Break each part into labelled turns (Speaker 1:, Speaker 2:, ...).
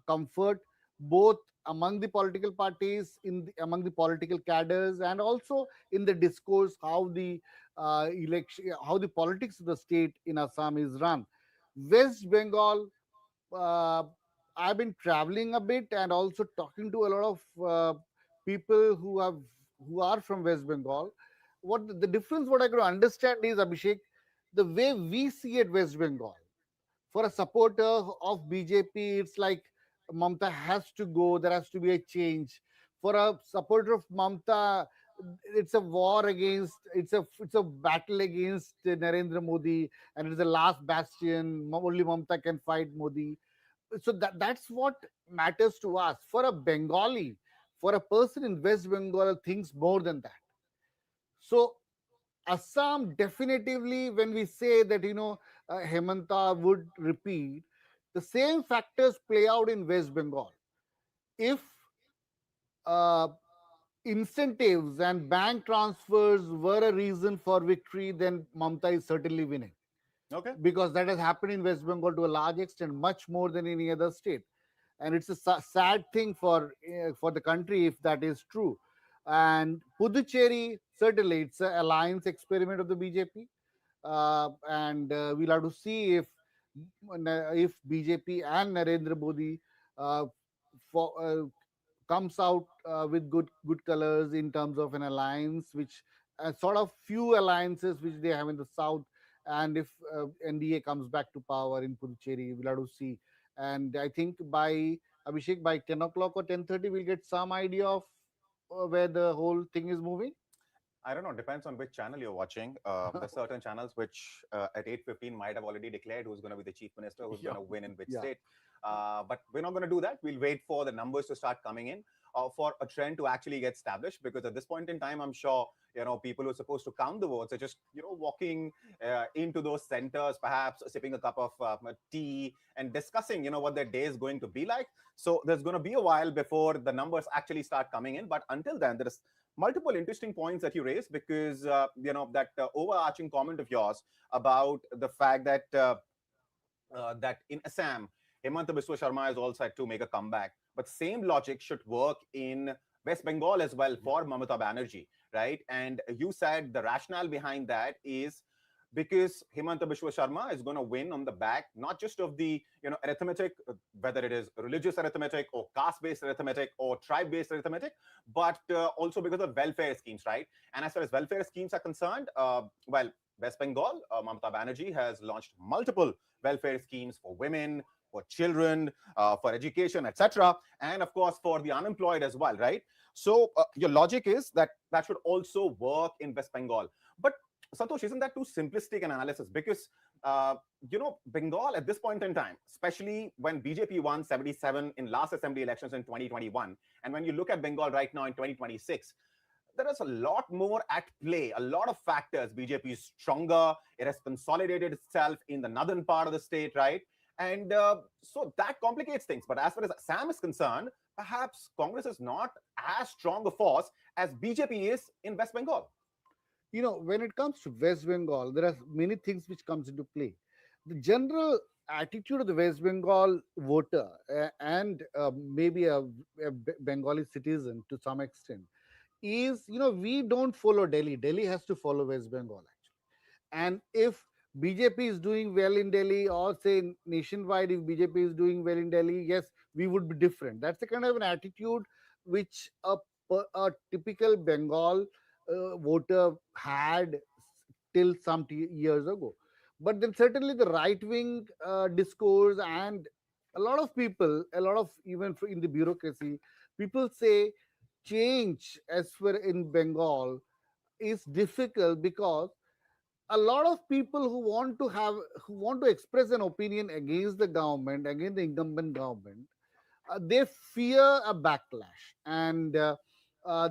Speaker 1: comfort both among the political parties, among the political cadres, and also in the discourse how the election, how the politics of the state in Assam is run. West Bengal, uh, I've been traveling a bit and also talking to a lot of people who are from West Bengal. What the difference? What I could understand is, Abhishek, the way we see it, West Bengal. For a supporter of BJP, it's like Mamta has to go. There has to be a change. For a supporter of Mamta, it's a war against. It's a battle against Narendra Modi, and it's the last bastion. Only Mamta can fight Modi. So that's what matters to us. For a Bengali, for a person in West Bengal, thinks more than that. So Assam, definitively, when we say that, Hemanta would repeat, the same factors play out in West Bengal. If uh, incentives and bank transfers were a reason for victory, then Mamta is certainly winning,
Speaker 2: Okay.
Speaker 1: because that has happened in West Bengal to a large extent, much more than any other state. And it's a sad thing for the country if that is true. And Puducherry, certainly, it's an alliance experiment of the BJP, and we'll have to see if BJP and Narendra Modi uh, for, comes out with good colors in terms of an alliance, which sort of few alliances which they have in the south. And if NDA comes back to power in Puducherry, we'll have to see. And I think by Abhishek, by 10 o'clock or 10:30, we'll get some idea of where the whole thing is moving.
Speaker 2: I don't know. Depends on which channel you're watching. There's certain channels which at 8:15 might have already declared who's going to be the chief minister, who's
Speaker 1: Yeah,
Speaker 2: going to win in which
Speaker 1: yeah.
Speaker 2: state. But we're not going to do that. We'll wait for the numbers to start coming in, for a trend to actually get established. Because at this point in time, I'm sure people who are supposed to count the votes are just walking into those centers, perhaps sipping a cup of tea and discussing what their day is going to be like. So there's going to be a while before the numbers actually start coming in. But until then, there is multiple interesting points that you raised, because that overarching comment of yours about the fact that that in Assam, Hemanta Biswa Sharma is all set to make a comeback. But same logic should work in West Bengal as well for Mamata Banerjee, right? And you said the rationale behind that is because Hemanta Biswa Sharma is going to win on the back not just of the arithmetic, whether it is religious arithmetic or caste-based arithmetic or tribe-based arithmetic, but also because of welfare schemes, right? And as far as welfare schemes are concerned, well, West Bengal, Mamata Banerjee has launched multiple welfare schemes for women, for children, for education, etc., and of course for the unemployed as well, right? So your logic is that that should also work in West Bengal, but Santosh, isn't that too simplistic an analysis? Because, Bengal at this point in time, especially when BJP won 77 in last assembly elections in 2021, and when you look at Bengal right now in 2026, there is a lot more at play, a lot of factors. BJP is stronger. It has consolidated itself in the northern part of the state, right? And so that complicates things. But as far as Assam is concerned, perhaps Congress is not as strong a force as BJP is in West Bengal.
Speaker 1: When it comes to West Bengal, there are many things which comes into play. The general attitude of the West Bengal voter, and maybe a Bengali citizen to some extent, is, we don't follow Delhi. Delhi has to follow West Bengal, actually. And if BJP is doing well in Delhi, or say nationwide, if BJP is doing well in Delhi, yes, we would be different. That's the kind of an attitude which a typical Bengal voter had till some years ago. But then certainly the right wing discourse, and a lot of people, a lot of even in the bureaucracy, people say change as for in Bengal is difficult, because a lot of people who want to express an opinion against the government, against the incumbent government, they fear a backlash, and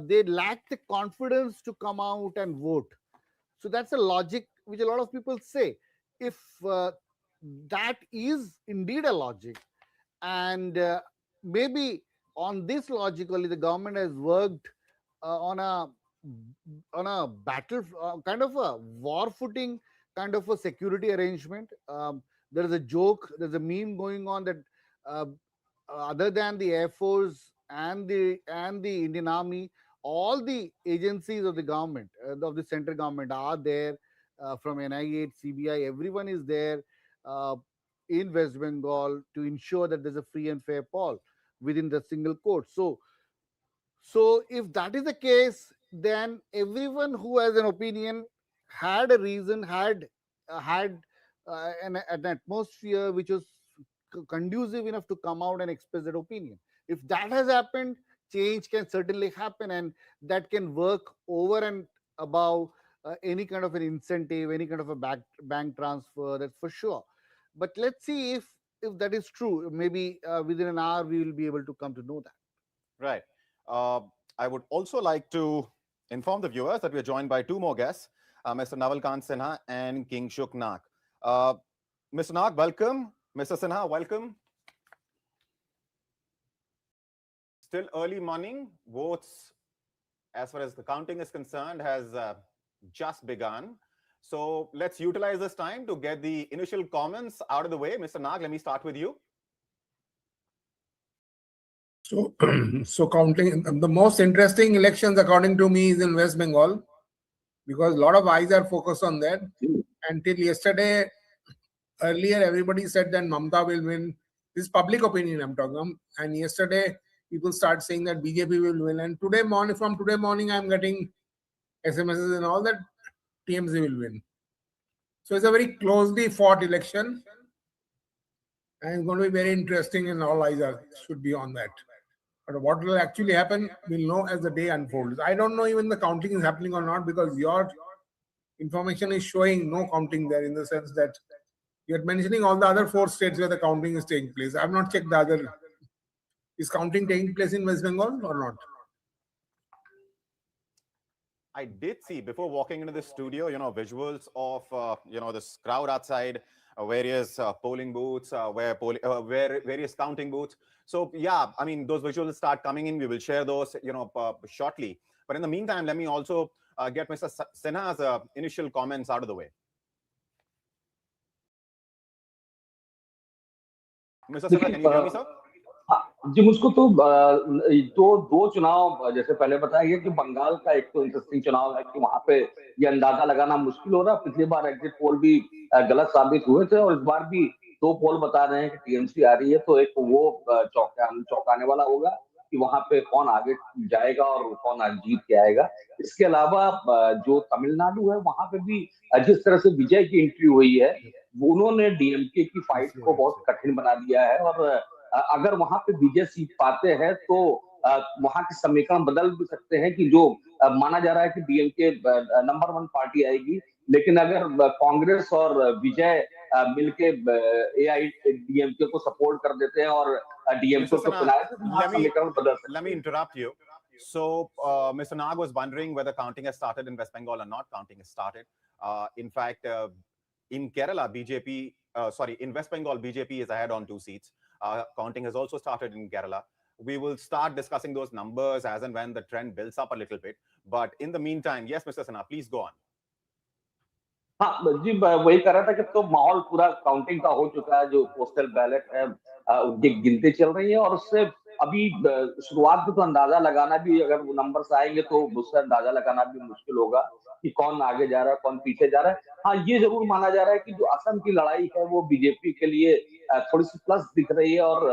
Speaker 1: they lack the confidence to come out and vote. So that's a logic which a lot of people say. If that is indeed a logic, and maybe on this logically the government has worked on a battle, kind of a war footing, kind of a security arrangement. There is a joke, there's a meme going on that uh, other than the Air Force and the Indian Army, all the agencies of the government, of the central government, are there, from NIA, CBI. Everyone is there uh, in West Bengal to ensure that there's a free and fair poll within the single court. So if that is the case, then everyone who has an opinion had a reason, had an atmosphere which was conducive enough to come out and express their opinion. If that has happened, change can certainly happen, and that can work over and above any kind of an incentive, any kind of a bank transfer. That's for sure. But let's see if that is true. Maybe within an hour we will be able to come to know that.
Speaker 2: Right. Uh, I would also like to inform the viewers that we are joined by two more guests, Mr. Naval Kant Sinha and King Shuk Nak. Mr. Nak, welcome. Mr. Sinha, welcome. Still early morning. Votes, as far as the counting is concerned, has just begun. So let's utilize this time to get the initial comments out of the way. Mr. Nag, let me start with you.
Speaker 3: So, so counting the most interesting elections, according to me, is in West Bengal, because a lot of eyes are focused on that. Until yesterday, earlier everybody said that Mamata will win. This is public opinion I'm talking about. And yesterday, people start saying that BJP will win. And today morning, from today morning, I'm getting SMSs and all that TMC will win. So it's a very closely fought election, and it's going to be very interesting, and all eyes should be on that. But what will actually happen, we'll know as the day unfolds. I don't know even the counting is happening or not, because your information is showing no counting there, in the sense that you're mentioning all the other 4 states where the counting is taking place. I've not checked the other. Is counting taking place in West Bengal or not?
Speaker 2: I did see, before walking into the studio, visuals of, this crowd outside, various polling booths, where various counting booths. So yeah, I mean, those visuals start coming in. We will share those, shortly. But in the meantime, let me also get Mr. Sinha's initial comments out of the way. Mr. Sinha, can you hear me, sir?
Speaker 4: जी, मुझको तो दो चुनाव जैसे पहले बताया गया कि बंगाल का एक तो इंटरेस्टिंग चुनाव है कि वहां पे ये अंदाजा लगाना मुश्किल हो रहा है। पिछली बार एग्जिट पोल भी गलत साबित हुए थे, और इस बार भी 2 पोल बता रहे हैं कि टीएमसी आ रही है। तो एक वो चौंकाने वाला होगा कि वहां पे कौन आगे जाएगा और कौन आज जीत के आएगा। इसके अलावा जो तमिलनाडु है, वहां पे भी जिस तरह से विजय की एंट्री हुई है, उन्होंने डीएमके की फाइट को बहुत कठिन बना दिया है। और अगर वहां पे विजय सीट पाते हैं तो वहां के समीकरण बदल भी सकते हैं कि जो माना जा रहा है कि डीएमके नंबर 1 पार्टी आएगी, लेकिन अगर कांग्रेस और विजय मिलके एआईडीएमके को सपोर्ट कर देते हैं और डीएमके को चुनाए तो समीकरण बदल सकते हैं।
Speaker 2: Let me interrupt you. So, Mr. Nag was wondering whether counting has started in West Bengal or not. Counting has started. In fact, in Kerala, in West Bengal, BJP is ahead on 2 seats. Counting has also started in Kerala. We will start discussing those numbers as and when the trend builds up a little bit. But in the meantime, yes, Mr. Sinha, please go on.
Speaker 4: हाँ जी, वही कर रहा था कि तो माहौल पूरा counting का हो चुका है। जो पोस्टल बैलेट है उनकी गिनती चल रही है, और उससे अभी शुरुआत में तो अंदाजा लगाना भी, अगर वो नंबर्स आएंगे तो उससे अंदाजा लगाना भी मुश्किल होगा कि कौन आगे जा रहा है, कौन पीछे जा रहा है। हाँ, ये जरूर माना जा रहा है कि जो असम की लड़ाई है वो बीजेपी के लिए थोड़ी सी प्लस दिख रही है, और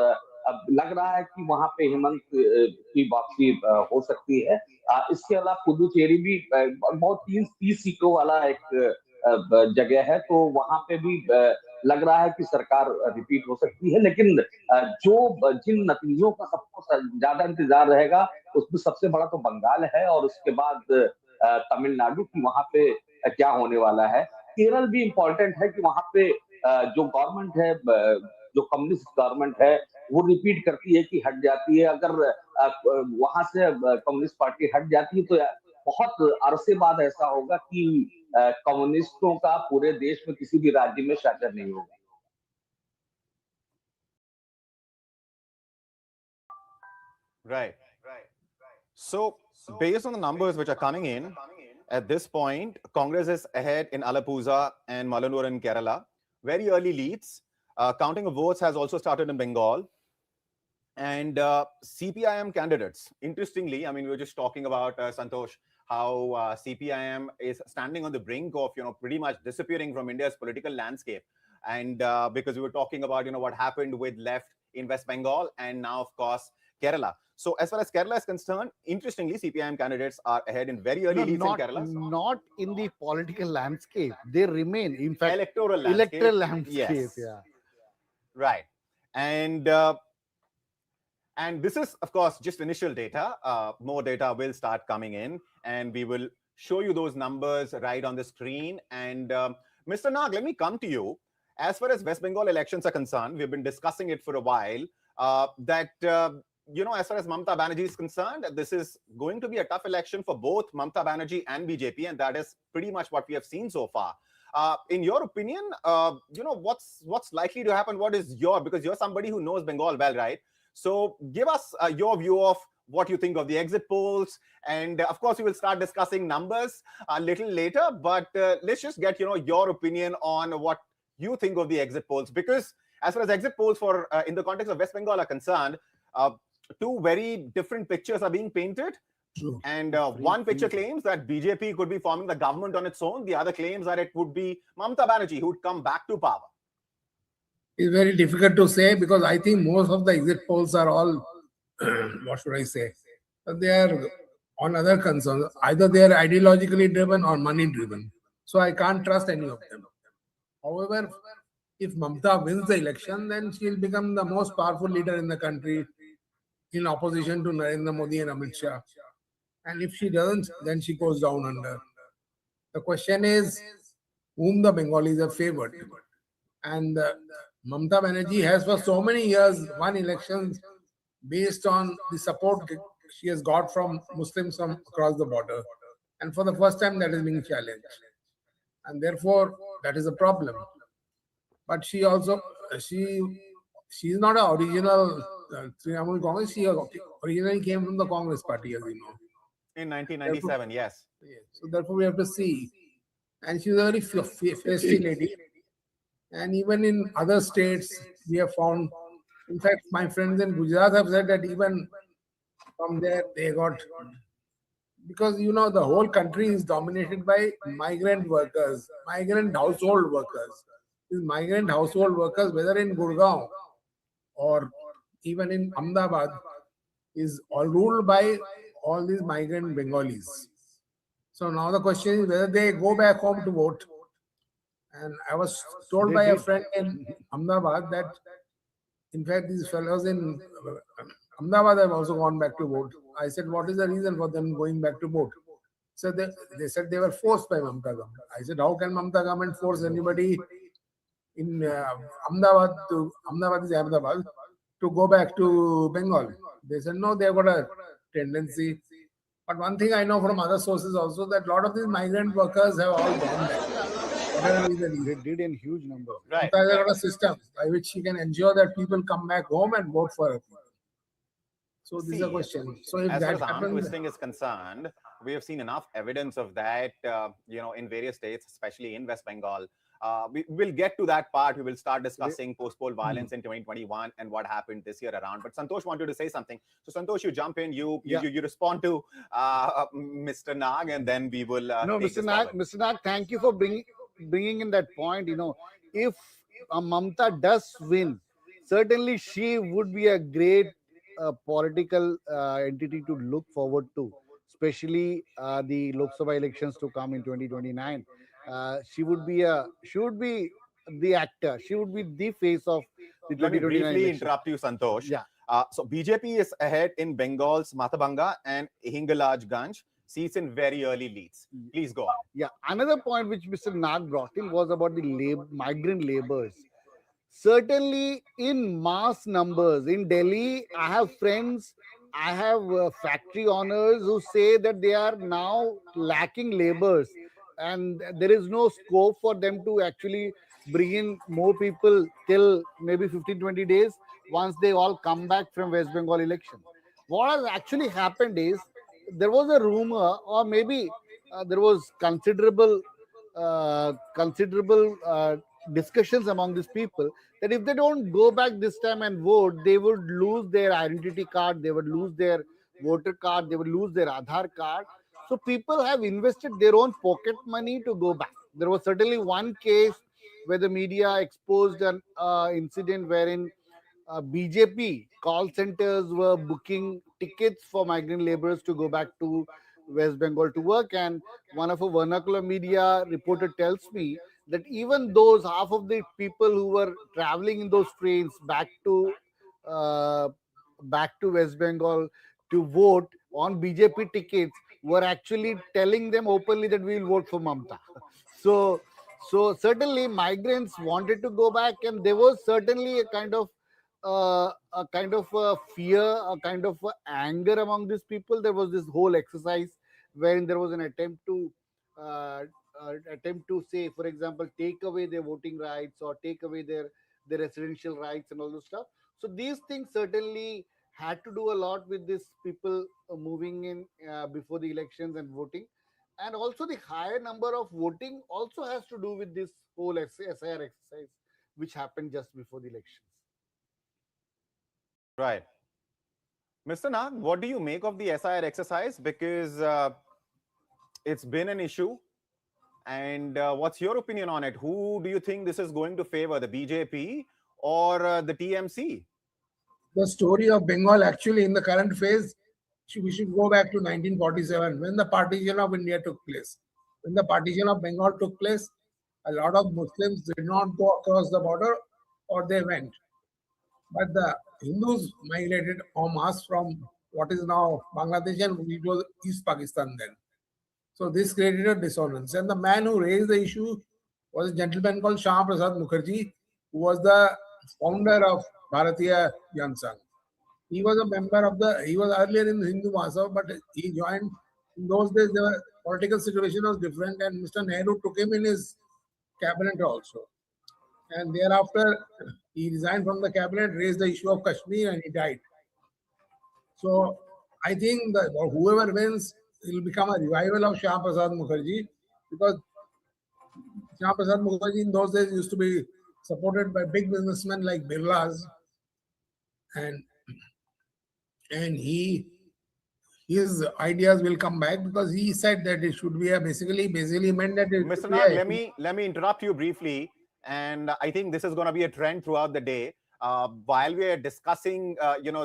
Speaker 4: लग रहा है कि वहां पे हेमंत की वापसी हो सकती है। इसके अलावा पुदुचेरी भी बहुत 30 सीटों वाला एक जगह है, तो वहां पे भी लग रहा है कि सरकार रिपीट हो सकती है। लेकिन जो जिन नतीजों का सबको ज्यादा इंतजार रहेगा, उसमें सबसे बड़ा तो बंगाल है, और उसके बाद तमिलनाडु की वहां पे क्या होने वाला है। केरल भी इम्पोर्टेंट है कि वहां पे जो गवर्नमेंट है, जो कम्युनिस्ट गवर्नमेंट है, वो रिपीट करती है कि हट जाती है। अगर वहां से कम्युनिस्ट पार्टी हट जाती है तो बहुत अरसे बाद ऐसा होगा कि कम्युनिस्टों का पूरे देश में किसी भी राज्य में शासन नहीं होगा।
Speaker 2: Right. So, based on the numbers which are coming in, at this point, Congress is ahead in Alappuzha and Malanur in Kerala. Very early leads. Counting of votes has also started in Bengal. And CPIM candidates, interestingly, I mean, we were just talking about, Santosh, how CPIM is standing on the brink of, pretty much disappearing from India's political landscape. And because we were talking about, what happened with left in West Bengal and now, of course, Kerala. So as far as Kerala is concerned, interestingly, CPIM candidates are ahead in very early leads in Kerala.
Speaker 1: Not in the political landscape. They remain, in fact,
Speaker 2: Electoral landscape.
Speaker 1: landscape.
Speaker 2: Yes.
Speaker 1: Yeah.
Speaker 2: Right. And this is, of course, just initial data. More data will start coming in, and we will show you those numbers right on the screen. And Mr. Nag, let me come to you. As far as West Bengal elections are concerned, we've been discussing it for a while, as far as Mamata Banerjee is concerned, this is going to be a tough election for both Mamata Banerjee and BJP, and that is pretty much what we have seen so far. In your opinion, what's likely to happen? Because you're somebody who knows Bengal well, right? So give us your view of what you think of the exit polls. And of course, we will start discussing numbers a little later, but let's just get, your opinion on what you think of the exit polls. Because as far as exit polls for in the context of West Bengal are concerned, two very different pictures are being painted.
Speaker 3: True.
Speaker 2: And one picture claims that BJP could be forming the government on its own. The other claims that it would be Mamata Banerjee who would come back to power.
Speaker 3: It's very difficult to say because I think most of the exit polls are all, what should I say? They are on other concerns. Either they are ideologically driven or money driven. So I can't trust any of them. However, if Mamata wins the election, then she'll become the most powerful leader in the country in opposition to Narendra Modi and Amit Shah. And if she doesn't, then she goes down under. The question is, whom the Bengalis have favored. And Mamata Banerjee has for so many years won elections based on the support she has got from Muslims from across the border. And for the first time, that is being challenged. And therefore, that is a problem. But she also, she is not an original Trinamool Congress. She originally came from the Congress party, as you know.
Speaker 2: In 1997, yes.
Speaker 3: So therefore, we have to see. And she was a very feisty lady. And even in other states, we have found, in fact, my friends in Gujarat have said that even from there, they got, because the whole country is dominated by migrant workers, migrant household workers. These migrant household workers, whether in Gurgaon or even in Ahmedabad, is all ruled by all these migrant Bengalis. So now the question is whether they go back home to vote. And I was told by a friend in Ahmedabad that, in fact, these fellows in Ahmedabad have also gone back to vote. I said, what is the reason for them going back to vote? So they said they were forced by Mamata government. I said, how can Mamata government force anybody in Ahmedabad to go back to Bengal? They said, no, they've got a tendency. But one thing I know from other sources also, that a lot of these migrant workers have all gone back.
Speaker 1: They did in huge numbers.
Speaker 2: Right.
Speaker 3: There's a lot of system by which she can ensure that people come back home and vote for her. So this is a question. So if
Speaker 2: as
Speaker 3: that
Speaker 2: far as arm
Speaker 3: happens,
Speaker 2: twisting is concerned, we have seen enough evidence of that, in various states, especially in West Bengal. We will get to that part. We will start discussing post-poll violence in 2021 and what happened this year around. But Santosh wanted to say something. So Santosh, you jump in, you respond to Mr. Nag, and then we will.
Speaker 1: No, Mr. Nag, thank you for bringing in that point. If Mamata does win, certainly she would be a great political entity to look forward to, especially the Lok Sabha elections to come in 2029. She would be the actor. She would be the face of the 2029
Speaker 2: Let me briefly
Speaker 1: election.
Speaker 2: interrupt you, Santosh.
Speaker 1: Yeah.
Speaker 2: So BJP is ahead in Bengal's Matabanga and Hingalajganj, seats in very early leads. Please go on.
Speaker 1: Yeah. Another point which Mr. Nag brought in was about the migrant laborers. Certainly in mass numbers in Delhi, I have friends, I have factory owners who say that they are now lacking laborers, and there is no scope for them to actually bring in more people till maybe 15-20 days once they all come back from West Bengal election. What has actually happened is there was a rumor, or maybe there was considerable discussions among these people that if they don't go back this time and vote, they would lose their identity card, they would lose their voter card, they would lose their Aadhaar card. So people have invested their own pocket money to go back. There was certainly one case where the media exposed an incident wherein BJP call centers were booking tickets for migrant laborers to go back to West Bengal to work. And one of a vernacular media reporter tells me that even those half of the people who were traveling in those trains uh, back to West Bengal to vote on BJP tickets were actually telling them openly that we will vote for Mamata. So, so certainly migrants wanted to go back, and there was certainly a kind of a fear, a kind of a anger among these people. There was this whole exercise wherein there was an uh, attempt to say, for example, take away their voting rights or take away their residential rights and all those stuff. So these things certainly had to do a lot with these people moving in before the elections and voting. And also the higher number of voting also has to do with this whole SIR exercise which happened just before the elections.
Speaker 2: Right. Mr. Nag, what do you make of the SIR exercise? Because it's been an issue. And what's your opinion on it? Who do you think this is going to favor, the BJP or the TMC?
Speaker 3: The story of Bengal actually in the current phase, we should go back to 1947 when the partition of India took place. When the partition of Bengal took place, a lot of Muslims did not go across the border or they went. But the Hindus migrated en masse from what is now Bangladesh and it was East Pakistan then. So this created a dissonance. And the man who raised the issue was a gentleman called Shyam Prasad Mukherjee, who was the founder of Bharatiya Janata Party. He was a member of he was earlier in the Hindu Mahasabha, but he joined. In those days, the political situation was different, and Mr. Nehru took him in his cabinet also. And thereafter, he resigned from the cabinet, raised the issue of Kashmir, and he died. So I think that whoever wins, it will become a revival of Shyam Prasad Mukherjee, because Shyam Prasad Mukherjee in those days used to be supported by big businessmen like Birlas, and his ideas will come back because he said that it should be basically meant that it
Speaker 2: Mr.
Speaker 3: should
Speaker 2: Nag,
Speaker 3: be
Speaker 2: let me interrupt you briefly, and I think this is going to be a trend throughout the day. While we are discussing,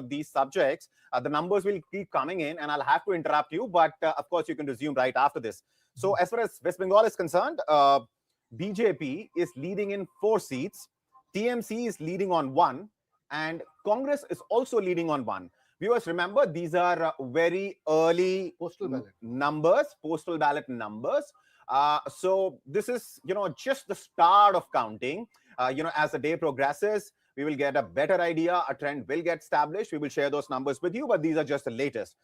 Speaker 2: these subjects, the numbers will keep coming in, and I'll have to interrupt you. But of course, you can resume right after this. So, as far as West Bengal is concerned, BJP is leading in 4 seats, TMC is leading on 1, and Congress is also leading on 1. Viewers, remember, these are very early
Speaker 1: Postal ballot
Speaker 2: numbers, postal ballot numbers. So this is, just the start of counting. As the day progresses, we will get a better idea. A trend will get established. We will share those numbers with you, but these are just the latest.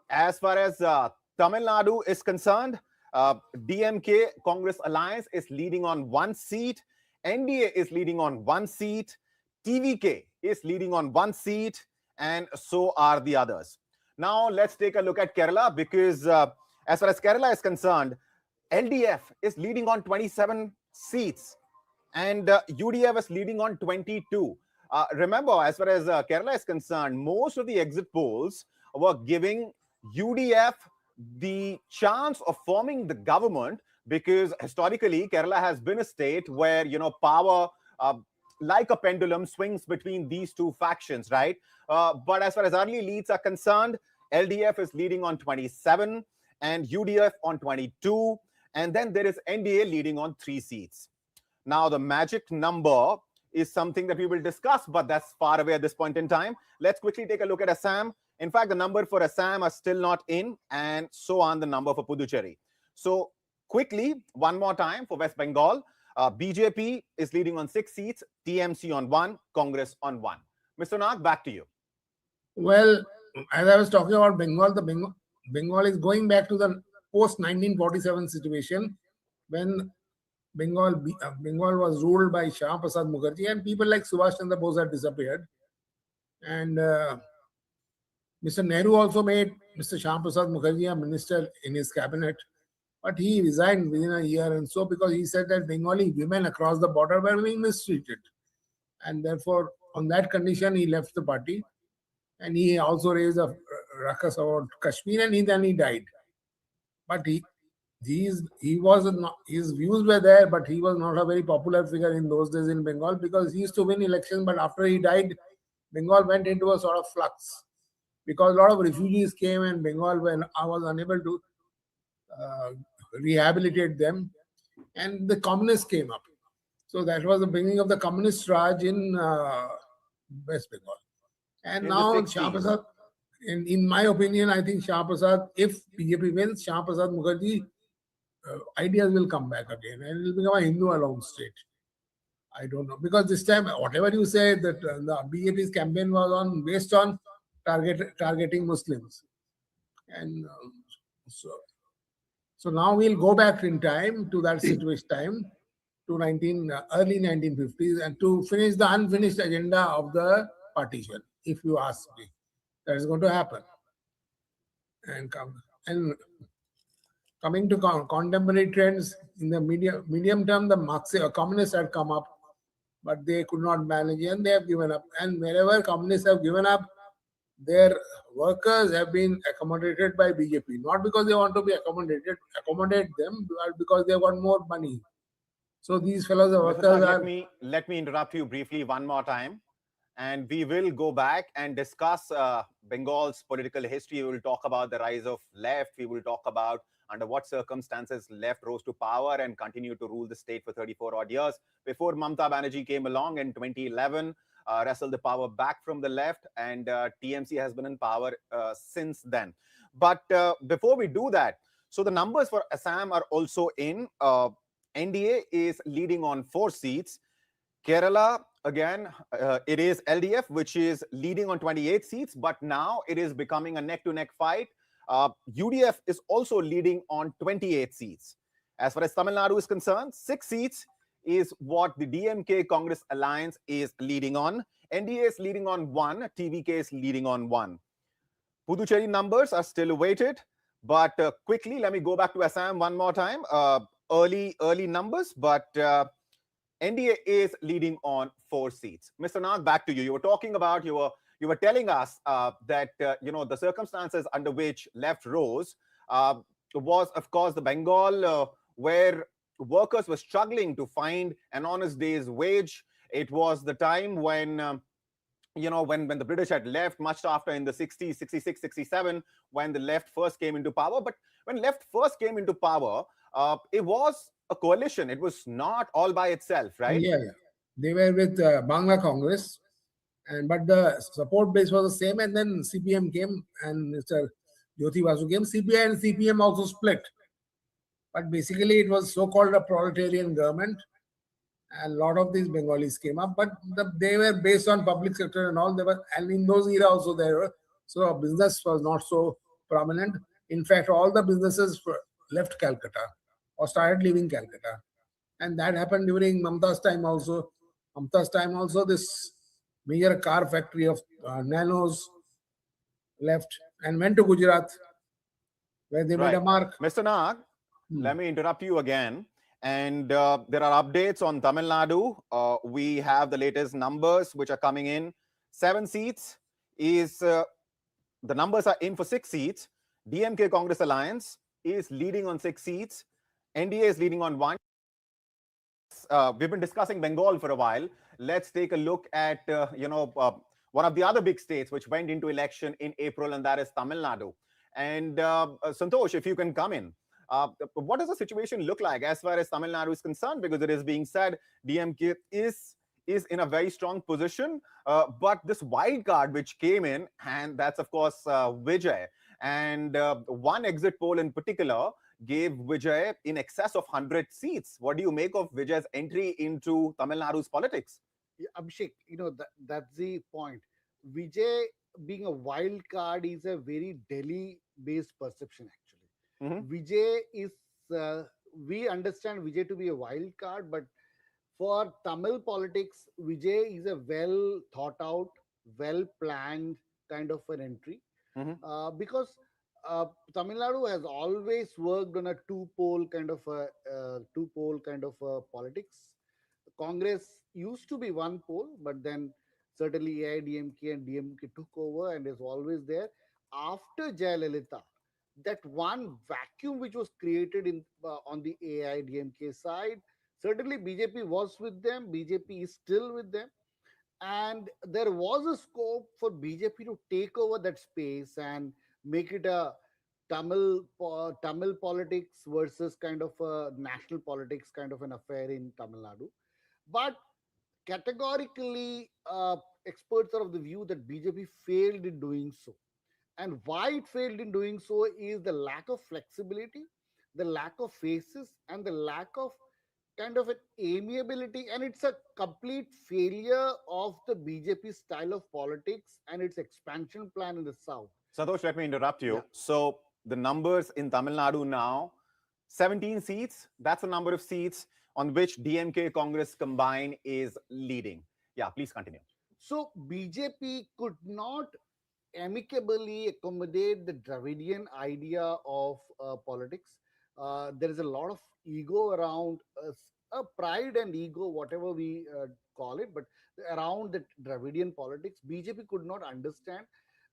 Speaker 2: As far as Tamil Nadu is concerned, DMK Congress Alliance is leading on 1 seat. NDA is leading on 1 seat. TVK is leading on 1 seat. And so are the others. Now, let's take a look at Kerala, because as far as Kerala is concerned, LDF is leading on 27 seats and UDF is leading on 22. Remember, as far as Kerala is concerned, most of the exit polls were giving UDF the chance of forming the government, because historically, Kerala has been a state where, power like a pendulum swings between these two factions, right? But as far as early leads are concerned, LDF is leading on 27 and UDF on 22. And then there is NDA leading on 3 seats. Now, the magic number is something that we will discuss, but that's far away at this point in time. Let's quickly take a look at Assam. In fact, the number for Assam are still not in, and so on the number for Puducherry. So quickly, one more time for West Bengal. BJP is leading on 6 seats, TMC on 1, Congress on 1. Mr. Nag, back to you.
Speaker 3: Well, as I was talking about Bengal, Bengal is going back to the post-1947 situation when Bengal was ruled by Shyam Prasad Mukherjee, and people like Subhash Chandra Bose had disappeared. And Mr. Nehru also made Mr. Shyam Prasad Mukherjee a minister in his cabinet. But he resigned within a year, and so because he said that Bengali women across the border were being mistreated, and therefore on that condition he left the party, and he also raised a ruckus about Kashmir, and then he died. But he was not, his views were there, but he was not a very popular figure in those days in Bengal because he used to win elections, but after he died, Bengal went into a sort of flux because a lot of refugees came and Bengal when I was unable to uh, rehabilitate them, and the communists came up. So that was the beginning of the communist Raj in West Bengal. And
Speaker 2: In the
Speaker 3: now Shah
Speaker 2: 60s.
Speaker 3: Prasad, in my opinion, I think Shah Prasad, if BJP wins, Shah Prasad Mukherjee ideas will come back again and it will become a Hindu-alone state. I don't know because this time, whatever you say, that the BJP's campaign was on based on targeting Muslims, and so now we'll go back in time to that situation time to early 1950s and to finish the unfinished agenda of the partition. If you ask me, that is going to happen. And coming to contemporary trends in the medium term, the Marxist communists had come up, but they could not manage and they have given up. And wherever communists have given up, their workers have been accommodated by BJP, not because they want to be accommodate them, but because they want more money. So these fellows, the
Speaker 2: Mr.
Speaker 3: workers
Speaker 2: Nag,
Speaker 3: are.
Speaker 2: let me interrupt you briefly one more time, and we will go back and discuss Bengal's political history. We will talk about the rise of left. We will talk about under what circumstances left rose to power and continued to rule the state for 34 odd years before Mamata Banerjee came along in 2011. Wrestled the power back from the left, and TMC has been in power since then. But before we do that, so the numbers for Assam are also in. NDA is leading on 4 seats. Kerala, again, it is LDF, which is leading on 28 seats, but now it is becoming a neck-to-neck fight. UDF is also leading on 28 seats. As far as Tamil Nadu is concerned, 6 seats is what the DMK Congress alliance is leading on. NDA is leading on 1, TVK is leading on 1. Puducherry numbers are still awaited, but quickly, let me go back to Assam one more time. Early numbers, but NDA is leading on 4 seats. Mr. Nag, back to you. You were talking about, you were telling us that the circumstances under which left rose was, of course, the Bengal where workers were struggling to find an honest day's wage. It was the time when when the British had left, much after in the 60s, 66, 67, when the left first came into power. But when left first came into power, it was a coalition. It was not all by itself, right?
Speaker 3: Yeah. They were with Bangla Congress, but the support base was the same. And then CPM came, and Mr. Jyoti Basu came. CPI and CPM also split. But basically, it was so-called a proletarian government. And a lot of these Bengalis came up, but they were based on public sector and all. And in those era also there were. So business was not so prominent. In fact, all the businesses left Calcutta or started leaving Calcutta. And that happened during Mamata's time also. This major car factory of Nanos left and went to Gujarat, where they made a mark.
Speaker 2: Mr. Nag, let me interrupt you again. And there are updates on Tamil Nadu. We have the latest numbers which are coming in. 7 seats is, the numbers are in for 6 seats. DMK Congress Alliance is leading on 6 seats. NDA is leading on 1. We've been discussing Bengal for a while. Let's take a look at, one of the other big states which went into election in April, and that is Tamil Nadu. And Santosh, if you can come in. What does the situation look like as far as Tamil Nadu is concerned? Because it is being said DMK is in a very strong position, but this wild card which came in, and that's of course Vijay, and one exit poll in particular gave Vijay in excess of 100 seats. What do you make of Vijay's entry into Tamil Nadu's politics?
Speaker 1: Yeah, Abhishek, that's the point. Vijay being a wild card is a very Delhi-based perception, actually. Vijay is, we understand Vijay to be a wild card, but for Tamil politics, Vijay is a well thought out, well planned kind of an entry. Because Tamil Nadu has always worked on a two pole kind of politics. Congress used to be one pole, but then certainly AIDMK and DMK took over and is always there. After Jayalalitha, that one vacuum which was created in on the AIDMK side, certainly BJP was with them. BJP is still with them, and there was a scope for BJP to take over that space and make it a Tamil politics versus kind of a national politics kind of an affair in Tamil Nadu. But categorically, experts are of the view that BJP failed in doing so. And why it failed in doing so is the lack of flexibility, the lack of faces, and the lack of kind of an amiability. And it's a complete failure of the BJP style of politics and its expansion plan in the south.
Speaker 2: Santosh, let me interrupt you.
Speaker 1: Yeah.
Speaker 2: So the numbers in Tamil Nadu now, 17 seats. That's the number of seats on which DMK Congress combined is leading. Yeah, please continue.
Speaker 1: So BJP could not amicably accommodate the Dravidian idea of politics. There is a lot of ego around pride and ego, whatever we call it, but around the Dravidian politics, BJP could not understand.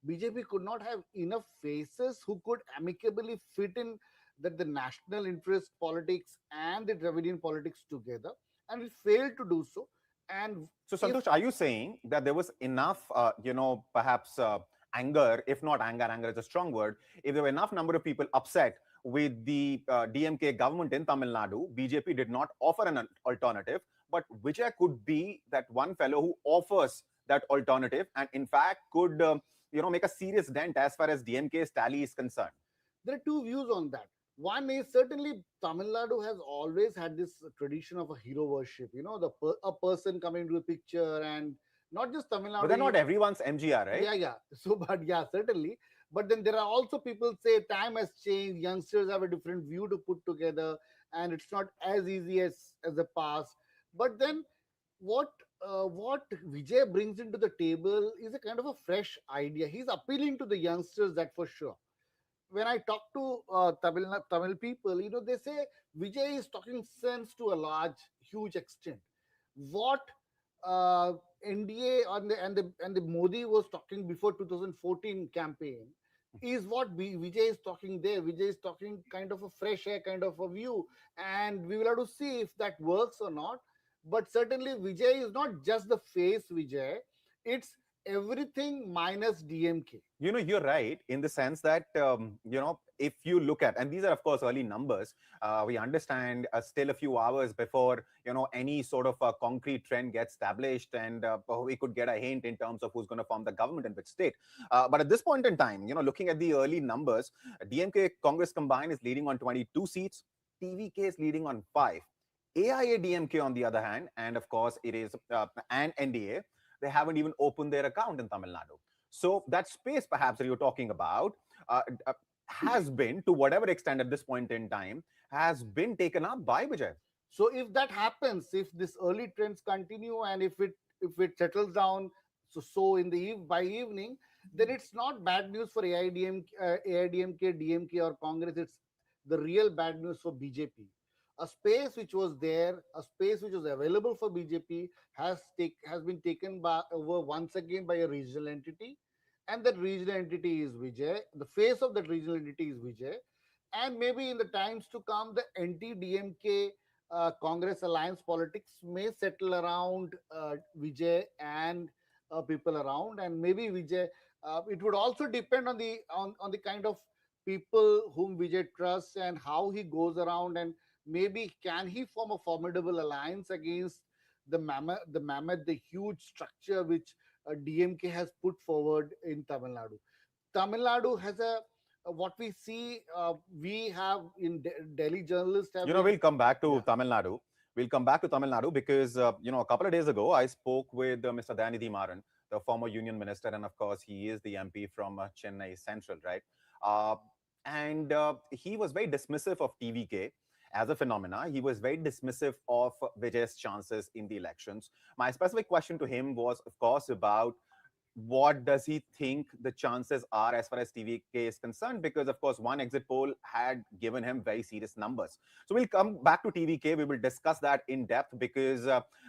Speaker 1: BJP could not have enough faces who could amicably fit in that the national interest politics and the Dravidian politics together, and it failed to do so. And
Speaker 2: so, Santosh, are you saying that there was enough, perhaps anger, if not anger, anger is a strong word, if there were enough number of people upset with the DMK government in Tamil Nadu, BJP did not offer an alternative, but Vijay could be that one fellow who offers that alternative and in fact could, make a serious dent as far as DMK's tally is concerned?
Speaker 1: There are two views on that. One is certainly Tamil Nadu has always had this tradition of a hero worship. A person coming to the picture, and not just Tamil Nadu.
Speaker 2: But then not everyone's MGR, right?
Speaker 1: Yeah. So, but yeah, certainly. But then there are also people say time has changed. Youngsters have a different view to put together, and it's not as easy as the past. But then what Vijay brings into the table is a kind of a fresh idea. He's appealing to the youngsters, that for sure. When I talk to Tamil people, they say Vijay is talking sense to a huge extent. What NDA and the Modi was talking before 2014 campaign is what Vijay is talking there. Vijay is talking kind of a fresh air kind of a view, and we will have to see if that works or not. But certainly Vijay is not just the face Vijay; it's everything minus DMK.
Speaker 2: You're right in the sense that, if you look at, and these are, of course, early numbers, we understand still a few hours before, any sort of a concrete trend gets established and we could get a hint in terms of who's going to form the government in which state. But at this point in time, looking at the early numbers, DMK Congress combined is leading on 22 seats, TVK is leading on 5. AIA-DMK, on the other hand, and of course, it is and NDA, they haven't even opened their account in Tamil Nadu. So that space, perhaps, that you're talking about has been, to whatever extent at this point in time, has been taken up by Vijay.
Speaker 1: So if that happens, if this early trends continue, and if it settles down, so in the by evening, then it's not bad news for AIDMK, DMK, or Congress. It's the real bad news for BJP. A space which was there, a space which was available for BJP has been taken over once again by a regional entity, and that regional entity is Vijay. The face of that regional entity is Vijay, and maybe in the times to come, the anti-DMK Congress alliance politics may settle around Vijay and people around, and maybe Vijay. It would also depend on the kind of people whom Vijay trusts and how he goes around, and maybe can he form a formidable alliance against the mammoth, the huge structure which DMK has put forward in Tamil Nadu. Tamil Nadu has what we see, we have in Delhi journalists have.
Speaker 2: We'll come back to Tamil Nadu. We'll come back to Tamil Nadu because, a couple of days ago, I spoke with Mr. Dayanidhi Maran, the former union minister, and of course, he is the MP from Chennai Central, right? And he was very dismissive of TVK as a phenomena. He was very dismissive of Vijay's chances in the elections. My specific question to him was, of course, about what does he think the chances are as far as TVK is concerned? Because, of course, one exit poll had given him very serious numbers. So we'll come back to TVK. We will discuss that in depth because,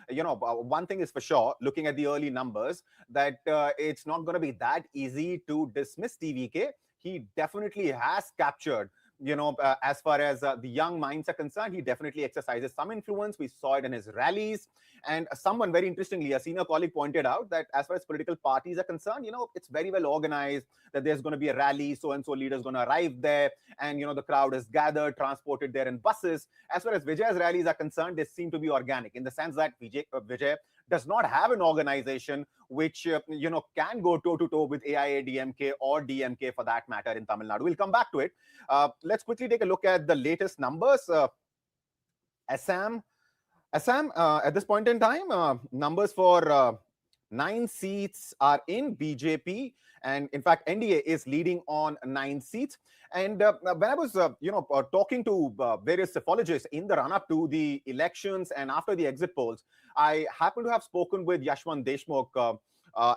Speaker 2: one thing is for sure, looking at the early numbers, that it's not going to be that easy to dismiss TVK. He definitely has captured, as far as the young minds are concerned, he definitely exercises some influence. We saw it in his rallies. And someone very interestingly, a senior colleague pointed out that as far as political parties are concerned, it's very well organized, that there's going to be a rally, so-and-so leader's going to arrive there, and, the crowd is gathered, transported there in buses. As far as Vijay's rallies are concerned, they seem to be organic in the sense that Vijay does not have an organization which, can go toe-to-toe with AIADMK or DMK for that matter in Tamil Nadu. We'll come back to it. Let's quickly take a look at the latest numbers. Assam, at this point in time, numbers for 9 seats are in BJP, and in fact, NDA is leading on 9 seats. And when I was, talking to various psephologists in the run-up to the elections and after the exit polls, I happened to have spoken with Yashwant Deshmukh,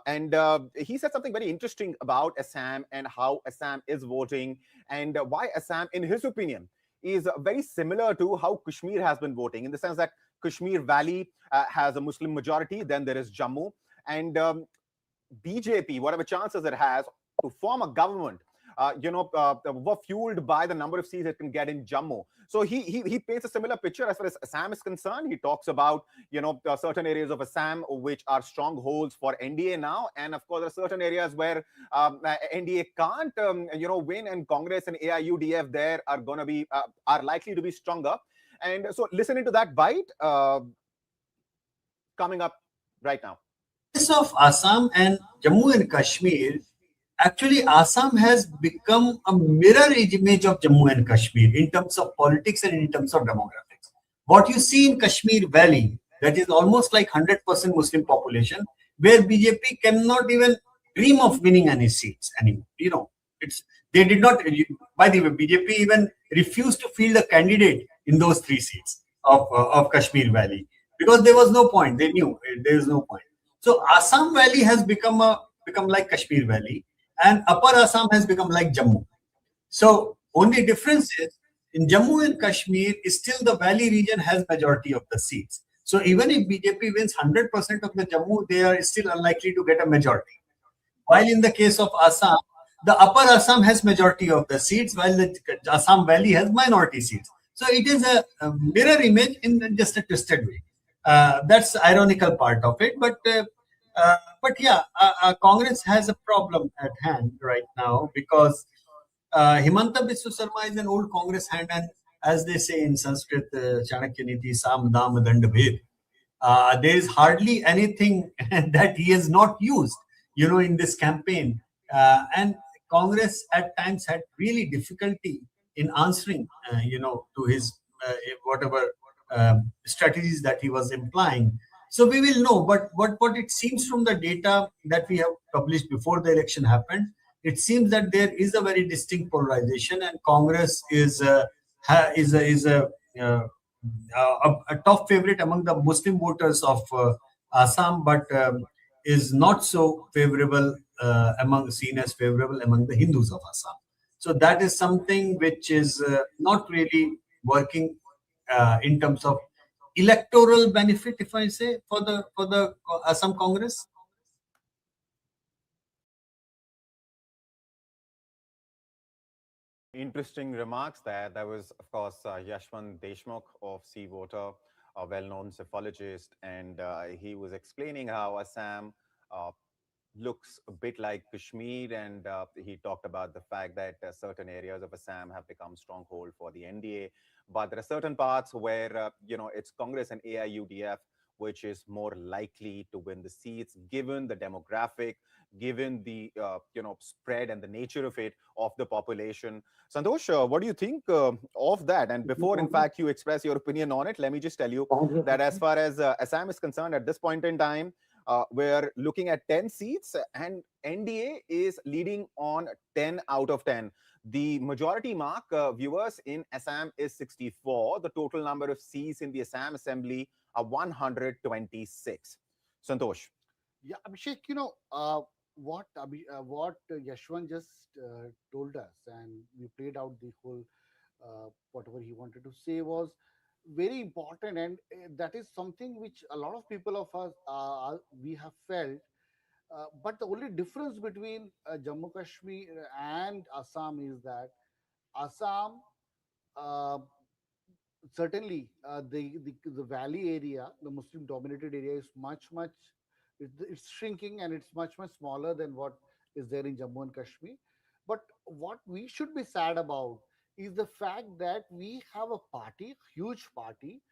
Speaker 2: and he said something very interesting about Assam and how Assam is voting, and why Assam, in his opinion, is very similar to how Kashmir has been voting, in the sense that Kashmir Valley has a Muslim majority, then there is Jammu, and BJP, whatever chances it has to form a government, were fueled by the number of seats it can get in Jammu. So he paints a similar picture as far as Assam is concerned. He talks about, certain areas of Assam which are strongholds for NDA now. And of course, there are certain areas where NDA can't, win, and Congress and AIUDF there are going to be, are likely to be stronger. And so listen into that bite coming up right now.
Speaker 5: Of Assam and Jammu and Kashmir, actually Assam has become a mirror image of Jammu and Kashmir in terms of politics and in terms of demographics. What you see in Kashmir Valley, that is almost like 100% Muslim population, where BJP cannot even dream of winning any seats anymore. They did not. By the way, BJP even refused to field a candidate in those 3 seats of Kashmir Valley because there was no point. They knew there is no point. So Assam Valley has become like Kashmir Valley, and Upper Assam has become like Jammu. So only difference is in Jammu and Kashmir is still the valley region has majority of the seats. So even if BJP wins 100% of the Jammu, they are still unlikely to get a majority. While in the case of Assam, the Upper Assam has majority of the seats, while the Assam Valley has minority seats. So it is a mirror image in just a twisted way. That's the ironical part of it. But yeah, Congress has a problem at hand right now because Himanta Biswa Sarma is an old Congress hand, and as they say in Sanskrit, Chanakya Niti, Sam Dam Dand Bhed. There is hardly anything that he has not used, in this campaign. And Congress at times had really difficulty in answering, to his whatever strategies that he was implying. So we will know. But what it seems from the data that we have published before the election happened, it seems that there is a very distinct polarization, and Congress is a top favorite among the Muslim voters of Assam, but is not so favorable seen as favorable among the Hindus of Assam. So that is something which is not really working in terms of electoral benefit, if I say, for the Assam Congress.
Speaker 2: Interesting remarks there. That was, of course, Yashwant Deshmukh of Sea Water, a well-known psephologist, and he was explaining how Assam looks a bit like Kashmir, and he talked about the fact that certain areas of Assam have become stronghold for the NDA, but there are certain parts where it's Congress and AIUDF which is more likely to win the seats, given the demographic, given the spread and the nature of it of the population. Santosh, what do you think of that? And before, in fact, you express your opinion on it, let me just tell you that as far as Assam is concerned, at this point in time, we're looking at 10 seats, and NDA is leading on 10 out of 10. The majority mark, viewers, in Assam is 64. The total number of seats in the Assam Assembly are 126. Santosh.
Speaker 1: Yeah, Abhishek, what Yashwant just told us, and we played out the whole whatever he wanted to say was very important, and that is something which a lot of people of us we have felt. But the only difference between Jammu Kashmir and Assam is that Assam, uh, certainly the valley area, the Muslim dominated area, is much it's shrinking, and it's much smaller than what is there in Jammu and Kashmir. But what we should be sad about is the fact that we have a party, huge party,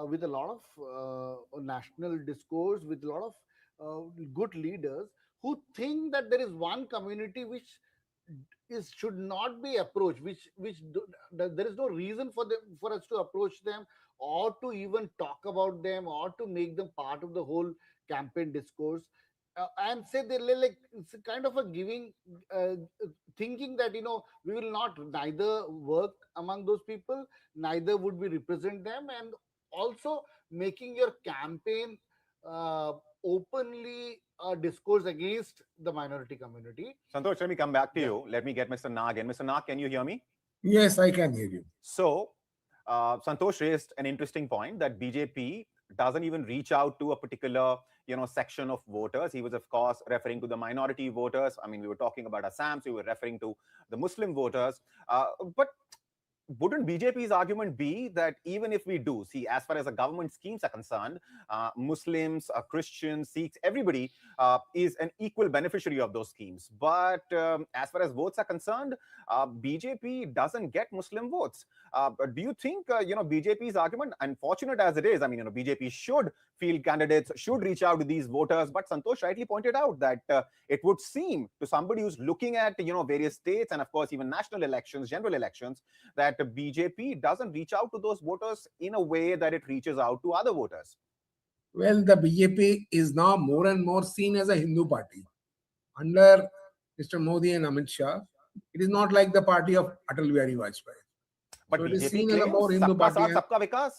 Speaker 1: with a lot of national discourse, with a lot of good leaders, who think that there is one community which is should not be approached, there is no reason for them, for us to approach them, or to even talk about them, or to make them part of the whole campaign discourse, and say they like it's a kind of a giving, uh, thinking that we will not neither work among those people, neither would we represent them, and also making your campaign uh, openly discourse against the minority community.
Speaker 2: Santosh, let me come back to
Speaker 1: Yeah.
Speaker 2: you. Let me get Mr. Nag in. Mr. Nag, can you hear me?
Speaker 3: Yes, I can hear you.
Speaker 2: So, Santosh raised an interesting point that BJP doesn't even reach out to a particular, section of voters. He was, of course, referring to the minority voters. I mean, we were talking about Assam, so we were referring to the Muslim voters. But wouldn't BJP's argument be that even if we do see, as far as the government schemes are concerned, Muslims, Christians, Sikhs, everybody is an equal beneficiary of those schemes. But as far as votes are concerned, BJP doesn't get Muslim votes. Do you think, BJP's argument, unfortunate as it is, I mean, BJP should field candidates, should reach out to these voters. But Santosh rightly pointed out that it would seem to somebody who's looking at, various states and, of course, even national elections, general elections, that BJP doesn't reach out to those voters in a way that it reaches out to other voters.
Speaker 3: Well, the BJP is now more and more seen as a Hindu party. Under Mr. Modi and Amit Shah, it is not like the party of Atal Bihari Vajpayee.
Speaker 2: But
Speaker 3: So it is
Speaker 2: BJP
Speaker 3: seen as a
Speaker 2: claims
Speaker 3: more Hindu
Speaker 2: Sabka
Speaker 3: party.
Speaker 2: Saath, Sabka Vikas.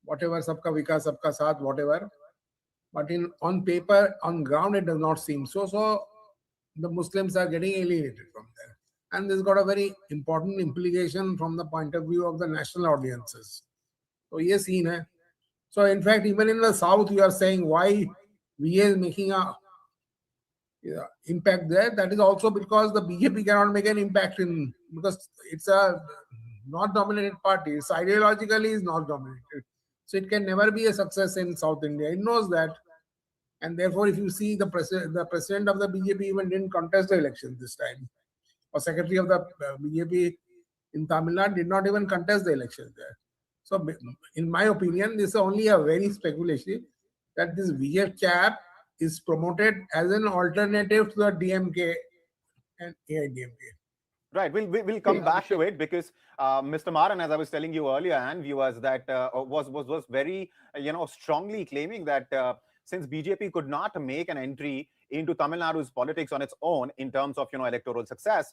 Speaker 3: Whatever, Sabka Vikas, Sabka Saath, whatever. But on paper, on ground, it does not seem so. So the Muslims are getting alienated from there. And this got a very important implication from the point of view of the national audiences. So yes, seen hai. So in fact, even in the south, you are saying why VA is making a impact there. That is also because the BJP cannot make an impact in, because it's a not dominated party. It's ideologically is not dominated. So it can never be a success in South India. It knows that. And therefore, if you see the president of the BJP even didn't contest the election this time, or secretary of the BJP in Tamil Nadu did not even contest the election there. So, in my opinion, this is only a very speculative that this VF chap is promoted as an alternative to the DMK and AIDMK.
Speaker 2: Right, we'll come back to it, because Mr. Maran, as I was telling you earlier, and viewers, that was very strongly claiming that since BJP could not make an entry into Tamil Nadu's politics on its own in terms of electoral success,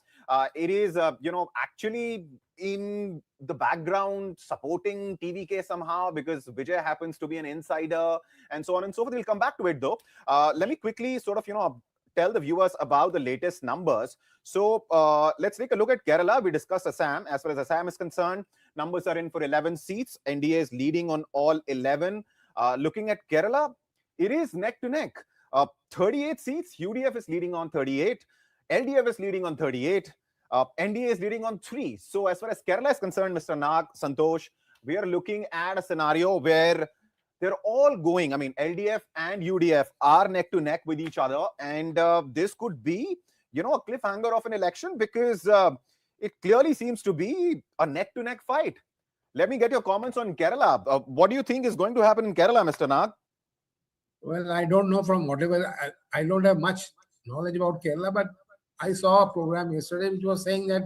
Speaker 2: it is actually in the background supporting TVK somehow, because Vijay happens to be an insider and so on and so forth. We'll come back to it though. Let me quickly sort of tell the viewers about the latest numbers. So let's take a look at Kerala. We discussed Assam. As far as Assam is concerned, numbers are in for 11 seats. NDA is leading on all 11. Looking at Kerala, it is neck to neck. 38 seats. UDF is leading on 38. LDF is leading on 38. NDA is leading on 3. So as far as Kerala is concerned, Mr. Nag, Santosh, we are looking at a scenario where they're all going. I mean, LDF and UDF are neck to neck with each other. And this could be, a cliffhanger of an election, because it clearly seems to be a neck to neck fight. Let me get your comments on Kerala. What do you think is going to happen in Kerala, Mr. Nag?
Speaker 3: Well, I don't know from whatever, I don't have much knowledge about Kerala, but I saw a program yesterday which was saying that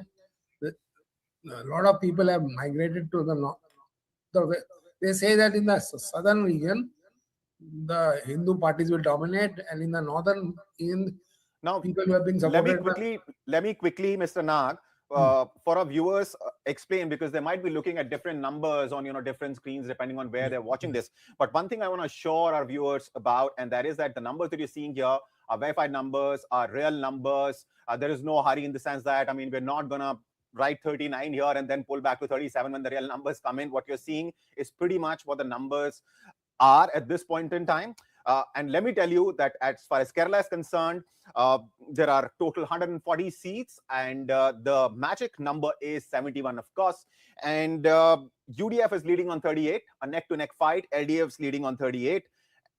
Speaker 3: a lot of people have migrated to the north. They say that in the southern region, the Hindu parties will dominate, and in the northern,
Speaker 2: now
Speaker 3: people who have been supported.
Speaker 2: Let me quickly, Mr. Nag, for our viewers, explain, because they might be looking at different numbers on different screens depending on where they're watching this. But one thing I want to assure our viewers about, and that is that the numbers that you're seeing here verified numbers, are real numbers. There is no hurry in the sense that, I mean, we're not going to write 39 here and then pull back to 37 when the real numbers come in. What you're seeing is pretty much what the numbers are at this point in time. And let me tell you that as far as Kerala is concerned, there are total 140 seats, and the magic number is 71, of course. And UDF is leading on 38, a neck-to-neck fight. LDF is leading on 38,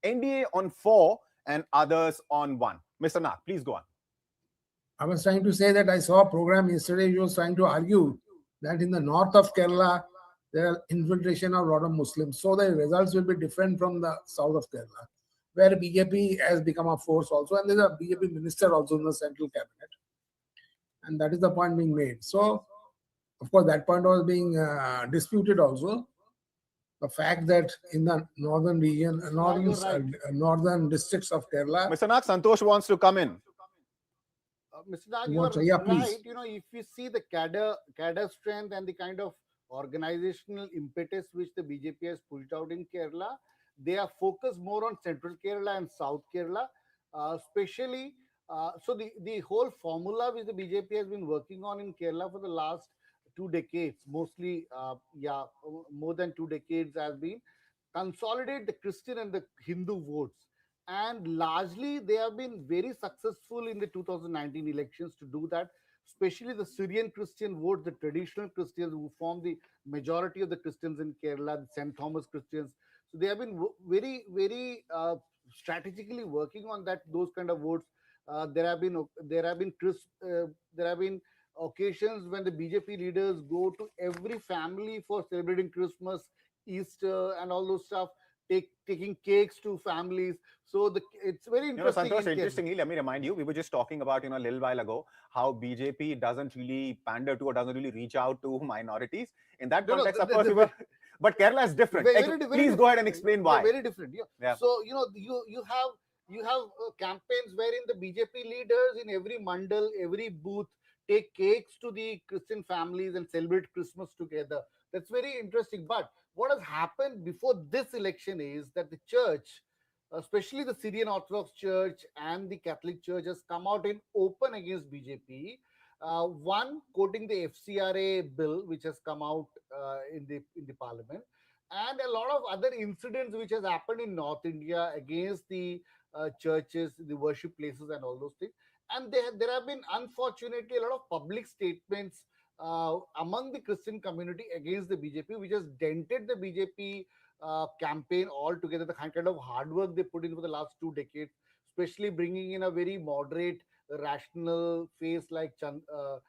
Speaker 2: NDA on 4, and others on 1. Mr. Nag, please go on.
Speaker 3: I was trying to say that I saw a program yesterday. You was trying to argue that in the north of Kerala, there are infiltration of a lot of Muslims. So the results will be different from the south of Kerala, where BJP has become a force also. And there's a BJP minister also in the central cabinet. And that is the point being made. So, of course, that point was being disputed also. The fact that in the northern region, northern districts of Kerala.
Speaker 2: Mr. Nag, Santosh wants to come in.
Speaker 1: Mr. Nag, you are
Speaker 3: Yeah,
Speaker 1: right.
Speaker 3: please.
Speaker 1: You know, if you see the cadre strength and the kind of organizational impetus which the BJP has pushed out in Kerala, they are focused more on central Kerala and south Kerala, especially. So the whole formula which the BJP has been working on in Kerala for the last 2 decades, mostly, more than 2 decades, has been consolidate the Christian and the Hindu votes. And largely, they have been very successful in the 2019 elections to do that, especially the Syrian Christian vote, the traditional Christians who form the majority of the Christians in Kerala, the St. Thomas Christians. So they have been very, very strategically working on that, those kind of votes. There have been occasions when the BJP leaders go to every family for celebrating Christmas, Easter, and all those stuff, taking cakes to families. So it's very interesting.
Speaker 2: Santosh, interestingly, let me remind you, we were just talking about, a little while ago, how BJP doesn't really pander to or doesn't really reach out to minorities. In that context, of course, but Kerala is different. Please go ahead and explain why.
Speaker 1: Very different. Yeah. So, you have campaigns wherein the BJP leaders in every mandal, every booth, take cakes to the Christian families and celebrate Christmas together. That's very interesting. But what has happened before this election is that the church, especially the Syrian Orthodox Church and the Catholic Church, has come out in open against BJP. One, quoting the FCRA bill which has come out in the parliament, and a lot of other incidents which has happened in North India against the churches, the worship places, and all those things. And there have been, unfortunately, a lot of public statements among the Christian community against the BJP, which has dented the BJP campaign altogether. The kind of hard work they put in for the last 2 decades, especially bringing in a very moderate, rational face like Mr.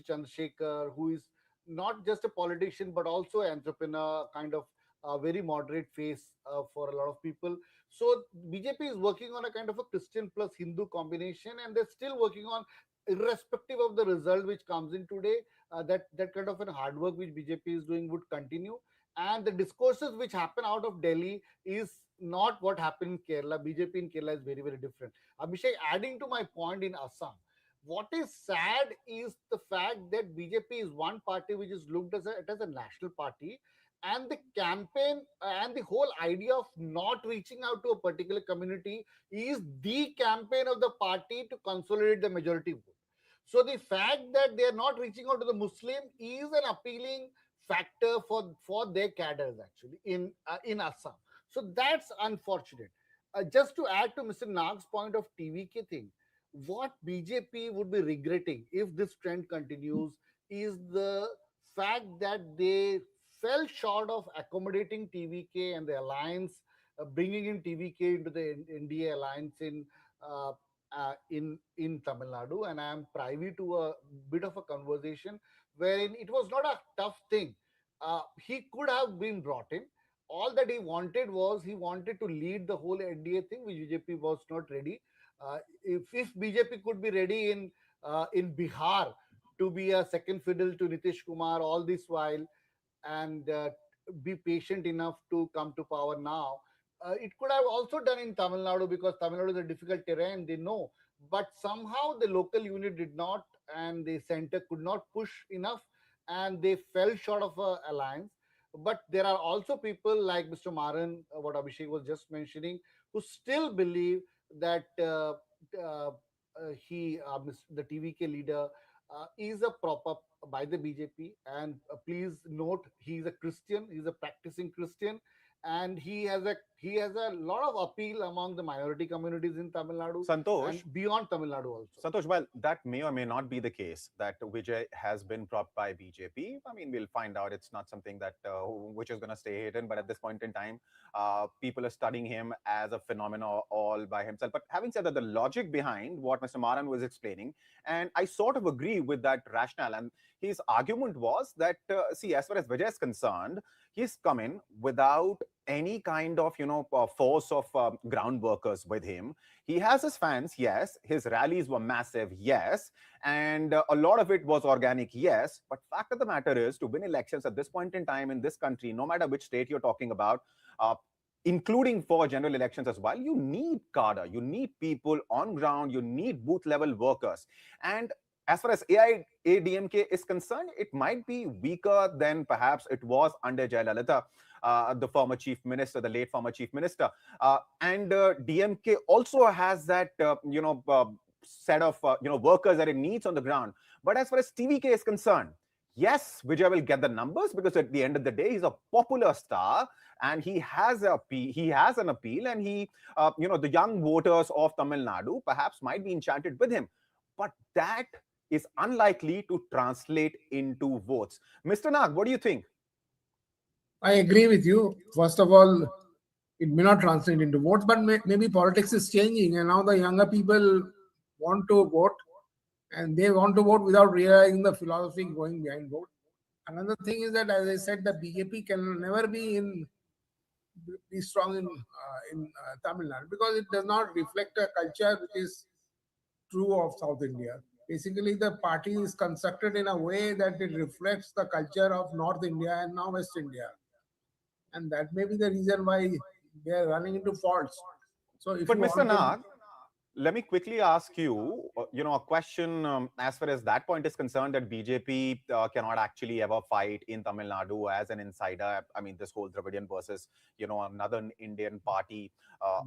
Speaker 1: Chandrasekhar, who is not just a politician but also an entrepreneur, kind of a very moderate face for a lot of people. So BJP is working on a kind of a Christian plus Hindu combination, and they're still working on, irrespective of the result which comes in today, that kind of a hard work which BJP is doing would continue. And the discourses which happen out of Delhi is not what happened in Kerala. BJP in Kerala is very, very different. Abhishek, adding to my point, in Assam, what is sad is the fact that BJP is one party which is looked as a national party, and the campaign and the whole idea of not reaching out to a particular community is the campaign of the party to consolidate the majority vote. So the fact that they are not reaching out to the Muslim is an appealing factor for their cadres actually in Assam. So that's unfortunate. Just to add to Mr. Nag's point of TVK thing, what BJP would be regretting if this trend continues is the fact that they fell short of accommodating TVK and the alliance, bringing in TVK into the NDA alliance uh, in Tamil Nadu. And I am privy to a bit of a conversation wherein it was not a tough thing. He could have been brought in. All that he wanted to lead the whole NDA thing, which BJP was not ready. If BJP could be ready in Bihar to be a second fiddle to Nitish Kumar all this while, and be patient enough to come to power now, it could have also done in Tamil Nadu, because Tamil Nadu is a difficult terrain, they know. But somehow the local unit did not, and the center could not push enough, and they fell short of an alliance. But there are also people like Mr. Maran, what Abhishek was just mentioning, who still believe that the TVK leader is a prop up by the BJP, and please note he is a Christian, he is a practicing Christian, and he has a lot of appeal among the minority communities in Tamil Nadu
Speaker 2: Santosh,
Speaker 1: and beyond Tamil Nadu also.
Speaker 2: Santosh, well, that may or may not be the case that Vijay has been propped by BJP. I mean, we'll find out. It's not something that which is going to stay hidden. But at this point in time, people are studying him as a phenomenon all by himself. But having said that, the logic behind what Mr. Maran was explaining, and I sort of agree with that rationale. And his argument was that, see, as far as Vijay is concerned, he's come in without any kind of force of ground workers with him. He has his fans, yes. His rallies were massive, yes. And a lot of it was organic, yes. But fact of the matter is, to win elections at this point in time in this country, no matter which state you're talking about, including for general elections as well, you need cadre, you need people on ground, you need booth level workers. And as far as AIADMK is concerned, it might be weaker than perhaps it was under Jayalalitha, the former chief minister, the late former chief minister. And DMK also has that, set of, workers that it needs on the ground. But as far as TVK is concerned, yes, Vijay will get the numbers because at the end of the day, he's a popular star and he has an appeal, and he, the young voters of Tamil Nadu perhaps might be enchanted with him. But that is unlikely to translate into votes. Mr. Nag, what do you think?
Speaker 3: I agree with you. First of all, it may not translate into votes, but maybe politics is changing, and now the younger people want to vote, and they want to vote without realizing the philosophy going behind vote. Another thing is that, as I said, the BJP can never be strong in Tamil Nadu because it does not reflect a culture which is true of South India. Basically, the party is constructed in a way that it reflects the culture of North India and now West India. And that may be the reason why they are running into faults. So, if
Speaker 2: but
Speaker 3: you
Speaker 2: Mr. Nag, let me quickly ask you, a question as far as that point is concerned, that BJP cannot actually ever fight in Tamil Nadu as an insider. I mean, this whole Dravidian versus, another Indian party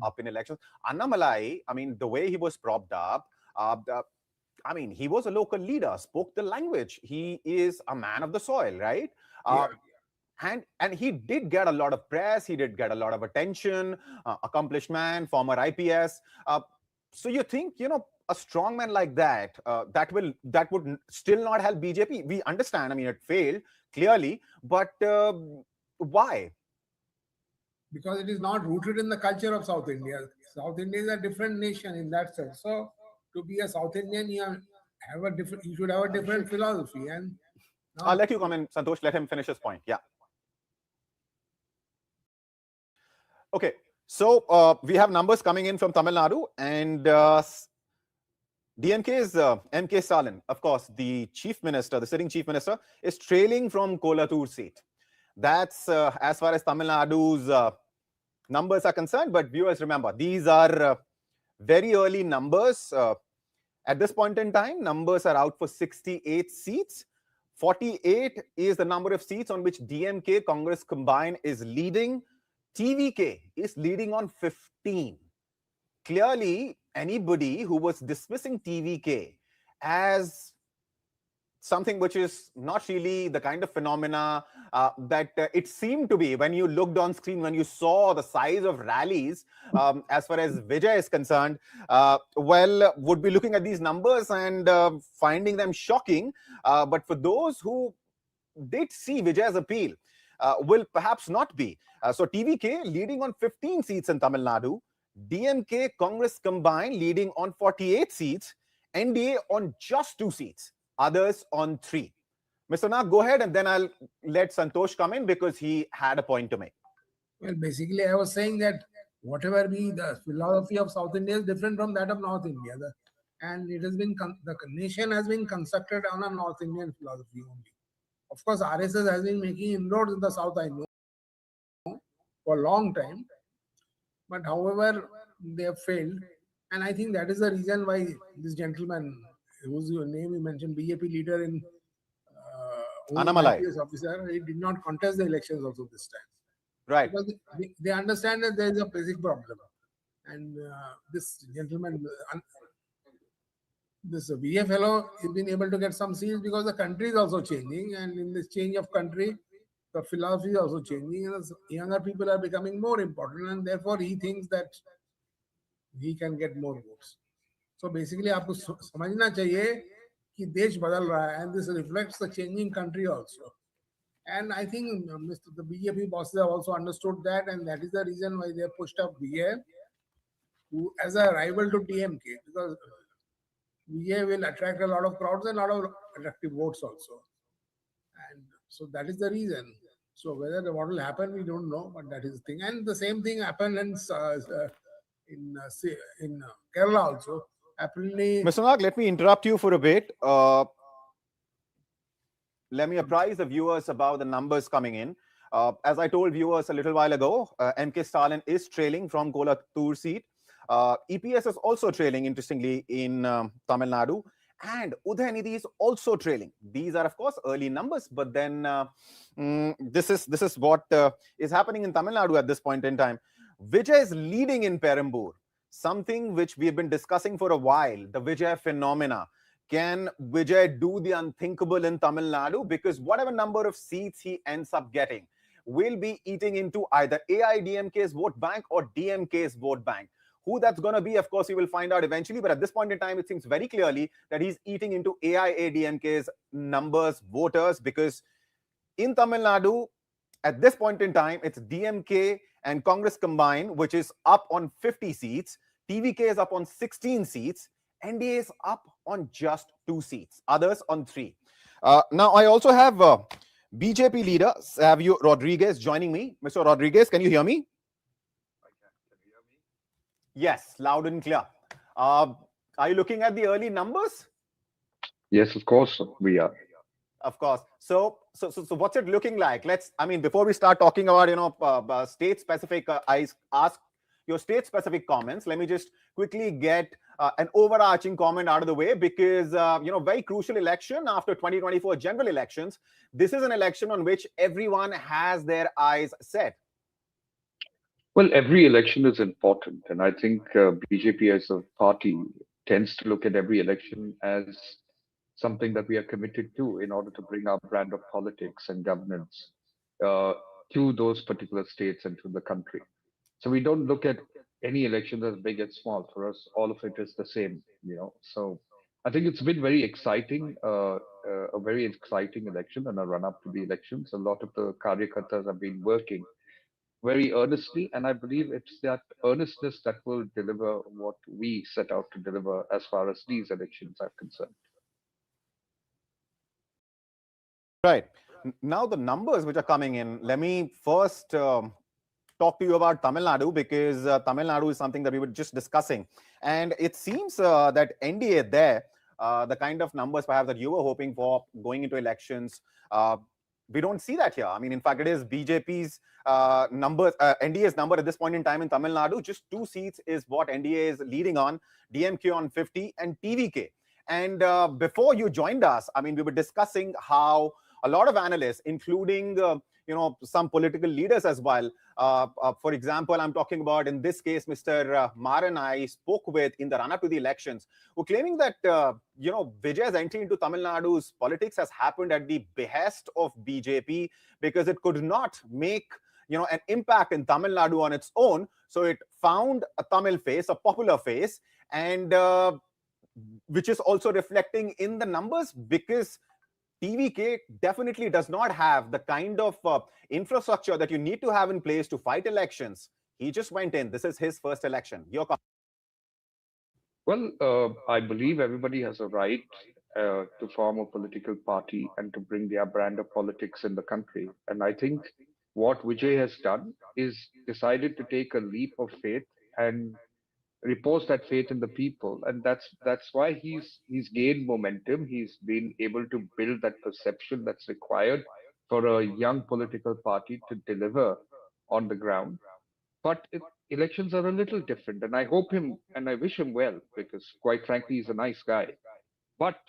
Speaker 2: up in elections. Annamalai, I mean, the way he was propped up, he was a local leader, spoke the language. He is a man of the soil, right? And he did get a lot of press. He did get a lot of attention. Accomplished man, former IPS. So you think, a strong man like that, that would still not help BJP? We understand. I mean, it failed clearly, but why?
Speaker 3: Because it is not rooted in the culture of South India. South India is a different nation in that sense. So, to be a South Indian, you should have a different philosophy. And
Speaker 2: I'll let you come in, Santosh. Let him finish his point. Yeah. Okay. So we have numbers coming in from Tamil Nadu, and DMK's MK Stalin, of course, the sitting chief minister, is trailing from Kolathur seat. That's as far as Tamil Nadu's numbers are concerned. But viewers, remember, these are very early numbers. At this point in time, numbers are out for 68 seats. 48 is the number of seats on which DMK, Congress combined, is leading. TVK is leading on 15. Clearly, anybody who was dismissing TVK as something which is not really the kind of phenomena that it seemed to be when you looked on screen, when you saw the size of rallies, as far as Vijay is concerned, would be looking at these numbers and finding them shocking. But for those who did see Vijay's appeal, will perhaps not be. So TVK leading on 15 seats in Tamil Nadu, DMK, Congress combined leading on 48 seats, NDA on just 2 seats, others on 3. Mr. Nag, go ahead, and then I'll let Santosh come in because he had a point to make.
Speaker 3: Well, basically, I was saying that whatever be the philosophy of South India is different from that of North India. And it has been, the nation has been constructed on a North Indian philosophy only. Of course, RSS has been making inroads in the South, I know, for a long time. But however, they have failed. And I think that is the reason why this gentleman, whose name you mentioned, BJP leader in
Speaker 2: Annamalai
Speaker 3: officer, he did not contest the elections also this time.
Speaker 2: Right.
Speaker 3: Because they understand that there is a basic problem. And this gentleman, this VA fellow, has been able to get some seats because the country is also changing, and in this change of country, the philosophy is also changing, and younger people are becoming more important, and therefore he thinks that he can get more votes. So basically, आपको समझना चाहिए कि देश बदल रहा है, and this reflects the changing country also. And I think the BJP bosses have also understood that, and that is the reason why they have pushed up VA as a rival to TMK, because VA will attract a lot of crowds and a lot of attractive votes also. And so that is the reason. So whether what will happen, we don't know, but that is the thing. And the same thing happened in Kerala also. Apparently,
Speaker 2: Mr. Nag, let me interrupt you for a bit. Let me apprise the viewers about the numbers coming in. As I told viewers a little while ago, MK Stalin is trailing from Kolattur seat. EPS is also trailing, interestingly, in Tamil Nadu. And Udhayanidhi is also trailing. These are, of course, early numbers, but then this is what is happening in Tamil Nadu at this point in time. Vijay is leading in Perambur, something which we have been discussing for a while, the Vijay phenomena. Can Vijay do the unthinkable in Tamil Nadu? Because whatever number of seats he ends up getting will be eating into either AIDMK's vote bank or DMK's vote bank. Who that's going to be, of course, we will find out eventually. But at this point in time, it seems very clearly that he's eating into AIADMK's numbers, voters, because in Tamil Nadu, at this point in time, it's DMK and Congress combined, which is up on 50 seats. TVK is up on 16 seats. NDA is up on just 2 seats. Others on 3. Now, I also have BJP leader Savio Rodriguez joining me. Mr. Rodriguez, can you hear me? Yes, loud and clear. Are you looking at the early numbers?
Speaker 6: Yes, of course we are.
Speaker 2: Of course. So what's it looking like? Before we start talking about, state-specific, I ask your state-specific comments. Let me just quickly get an overarching comment out of the way because, very crucial election after 2024 general elections. This is an election on which everyone has their eyes set.
Speaker 6: Well, every election is important, and I think BJP as a party tends to look at every election as something that we are committed to in order to bring our brand of politics and governance to those particular states and to the country. So we don't look at any election as big and small. For us, all of it is the same, So I think it's been very exciting, a very exciting election and a run-up to the elections. A lot of the Karyakartas have been working very earnestly, and I believe it's that earnestness that will deliver what we set out to deliver as far as these elections are concerned.
Speaker 2: Right. Now, the numbers which are coming in, let me first talk to you about Tamil Nadu because Tamil Nadu is something that we were just discussing. And it seems that NDA there, the kind of numbers perhaps that you were hoping for going into elections, we don't see that here. In fact, it is BJP's numbers, NDA's number at this point in time in Tamil Nadu. Just 2 seats is what NDA is leading on, DMK on 50 and TVK. And before you joined us, we were discussing how a lot of analysts, including some political leaders as well. For example, I'm talking about, in this case, Mr. Maran I spoke with in the run-up to the elections, who claiming that, Vijay's entry into Tamil Nadu's politics has happened at the behest of BJP because it could not make, an impact in Tamil Nadu on its own. So it found a Tamil face, a popular face, and which is also reflecting in the numbers because TVK definitely does not have the kind of infrastructure that you need to have in place to fight elections. He just went in. This is his first election. Your comment?
Speaker 6: Well, I believe everybody has a right to form a political party and to bring their brand of politics in the country. And I think what Vijay has done is decided to take a leap of faith and repose that faith in the people, and that's why he's gained momentum. He's been able to build that perception that's required for a young political party to deliver on the ground. But elections are a little different, and I hope him and I wish him well because, quite frankly, he's a nice guy. But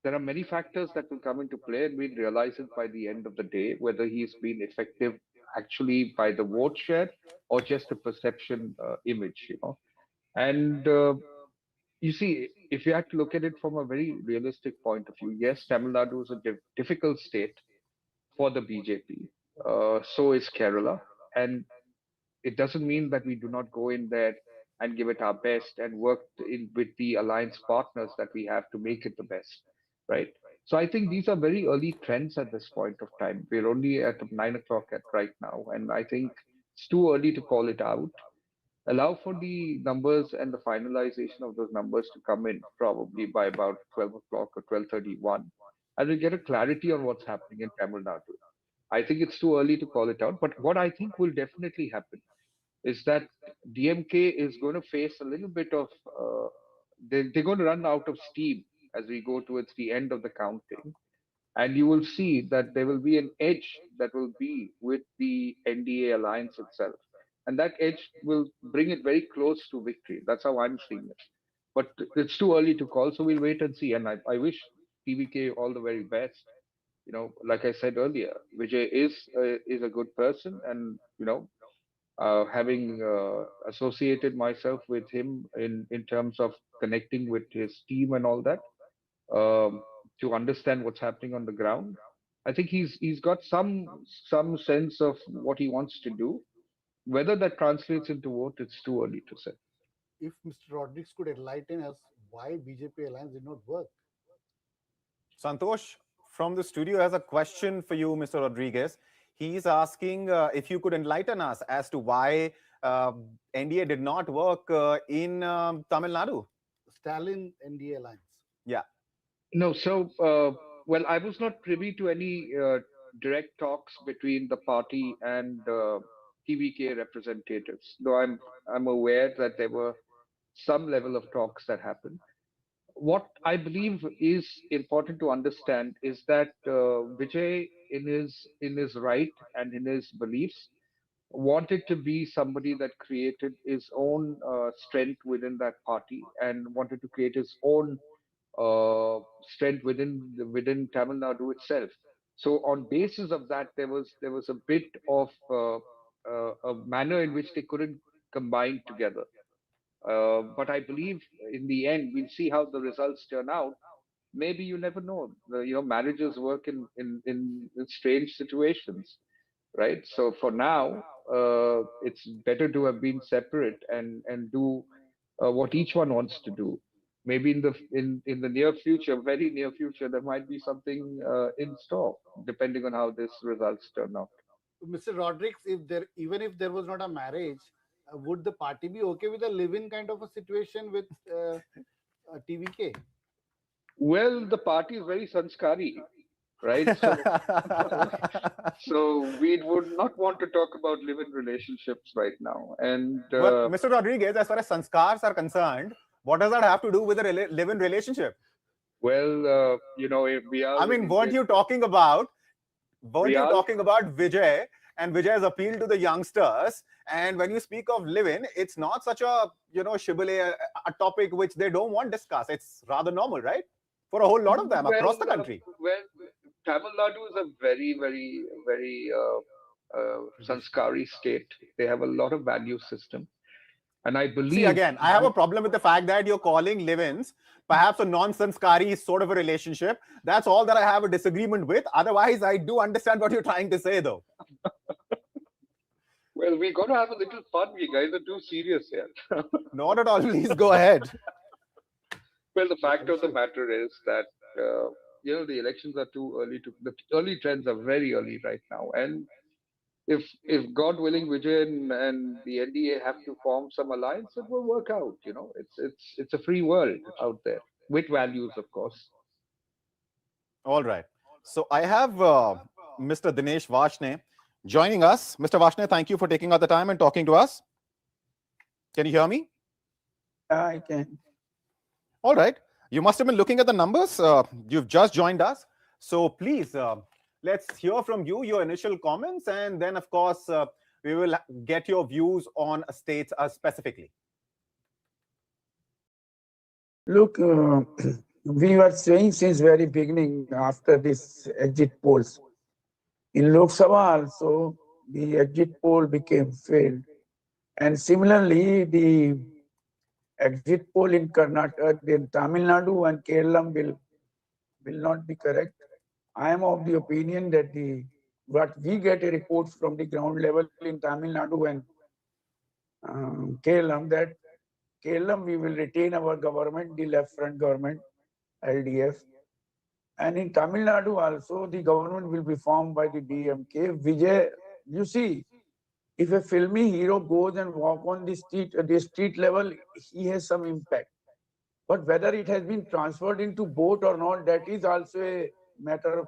Speaker 6: there are many factors that will come into play, and we'll realize it by the end of the day whether he's been effective actually by the vote share or just a perception image, you know. And you see, if you have to look at it from a very realistic point of view, yes, Tamil Nadu is a difficult state for the BJP. So is Kerala. And it doesn't mean that we do not go in there and give it our best and work in with the alliance partners that we have to make it the best, right? So I think these are very early trends at this point of time. We're only at 9 o'clock at right now, and I think it's too early to call it out. Allow for the numbers and the finalization of those numbers to come in probably by about 12 o'clock or 12:31, and we'll get a clarity on what's happening in Tamil Nadu. I think it's too early to call it out, but what I think will definitely happen is that DMK is going to face a little bit of, they're going to run out of steam as we go towards the end of the counting. And you will see that there will be an edge that will be with the NDA alliance itself. And that edge will bring it very close to victory. That's how I'm seeing it. But it's too early to call, so we'll wait and see. And I wish TVK all the very best. You know, like I said earlier, Vijay is a good person, and you know, having associated myself with him in terms of connecting with his team and all that, to understand what's happening on the ground, I think he's got some sense of what he wants to do. Whether that translates into vote, it's too early to say.
Speaker 1: If Mr. Rodriguez could enlighten us why BJP alliance did not work.
Speaker 2: Santosh from the studio has a question for you, Mr. Rodriguez. He's asking if you could enlighten us as to why NDA did not work in Tamil Nadu.
Speaker 1: Stalin NDA alliance.
Speaker 2: Yeah.
Speaker 6: No, so well, I was not privy to any direct talks between the party and TVK representatives, though I'm aware that there were some level of talks that happened. What I believe is important to understand is that Vijay, in his right and in his beliefs, wanted to be somebody that created his own strength within that party and wanted to create his own strength within Tamil Nadu itself. So on basis of that, there was a bit of a manner in which they couldn't combine together. But I believe in the end, we'll see how the results turn out. Maybe you never know. You know, marriages work in strange situations, right? So for now, it's better to have been separate and do what each one wants to do. Maybe in the near future, very near future, there might be something in store, depending on how this results turn out.
Speaker 1: Mr. Rodriguez, even if there was not a marriage, would the party be okay with a live-in kind of a situation with TVK?
Speaker 6: Well, the party is very sanskari, right? So we would not want to talk about live-in relationships right now. And
Speaker 2: well, Mr. Rodriguez, as far as sanskars are concerned, what does that have to do with a live-in relationship?
Speaker 6: Well, you know, if we are.
Speaker 2: I mean, weren't you talking about Vijay and Vijay's appeal to the youngsters? And when you speak of live-in, it's not such a, you know, shibboleth, a topic which they don't want discussed. It's rather normal, right? For a whole lot of them across the country.
Speaker 6: Well, Tamil Nadu is a very, very, very sanskari state. They have a lot of value system. And I believe...
Speaker 2: See, again, I have a problem with the fact that you're calling live-ins perhaps a non-sanskari sort of a relationship. That's all that I have a disagreement with. Otherwise, I do understand what you're trying to say, though.
Speaker 6: Well, we got to have a little fun. You guys are too serious here.
Speaker 2: Not at all. Please go ahead.
Speaker 6: Well, the fact of the matter is that, you know, the elections are too early the early trends are very early right now. And if God willing, Vijay and the NDA have to form some alliance, it will work out. You know, it's a free world out there with values, of course.
Speaker 2: All right. So I have Mr. Dinesh Vashne joining us. Mr. Vashne, thank you for taking out the time and talking to us. Can you hear me?
Speaker 7: I can.
Speaker 2: All right. You must have been looking at the numbers. You've just joined us. So please, let's hear from you, your initial comments, and then, of course, we will get your views on states specifically.
Speaker 7: Look, we were saying since very beginning after this exit polls in Lok Sabha also, the exit poll became failed. And similarly, the exit poll in Karnataka, in Tamil Nadu and Kerala will not be correct. I am of the opinion that what we get a reports from the ground level in Tamil Nadu and Kerala, that Kerala we will retain our government, the left front government, LDF. And in Tamil Nadu also, the government will be formed by the DMK. Vijay, you see, if a filmy hero goes and walk on the street level, he has some impact. But whether it has been transferred into boat or not, that is also a matter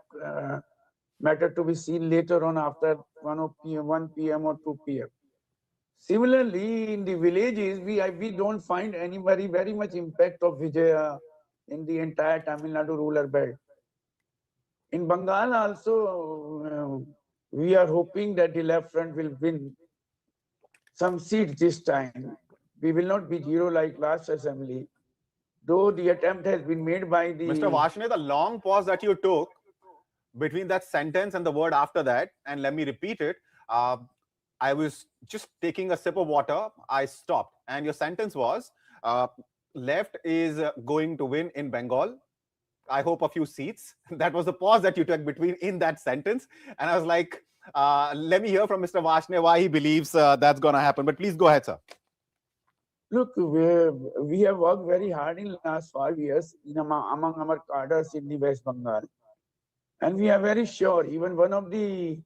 Speaker 7: to be seen later on after 1 p.m. or 2 p.m. Similarly, in the villages, we don't find any very much impact of Vijaya in the entire Tamil Nadu rural belt. In Bengal also, we are hoping that the left front will win some seats this time. We will not be zero like last assembly, though the attempt has been made by the...
Speaker 2: Mr. Varshney, the long pause that you took between that sentence and the word after that, and let me repeat it, I was just taking a sip of water, I stopped, and your sentence was, left is going to win in Bengal, I hope a few seats. That was the pause that you took between in that sentence, and I was like, let me hear from Mr. Varshney why he believes that's going to happen, but please go ahead, sir.
Speaker 7: Look, we have worked very hard in the last 5 years among our cadres in the West Bengal. And we are very sure, even one of the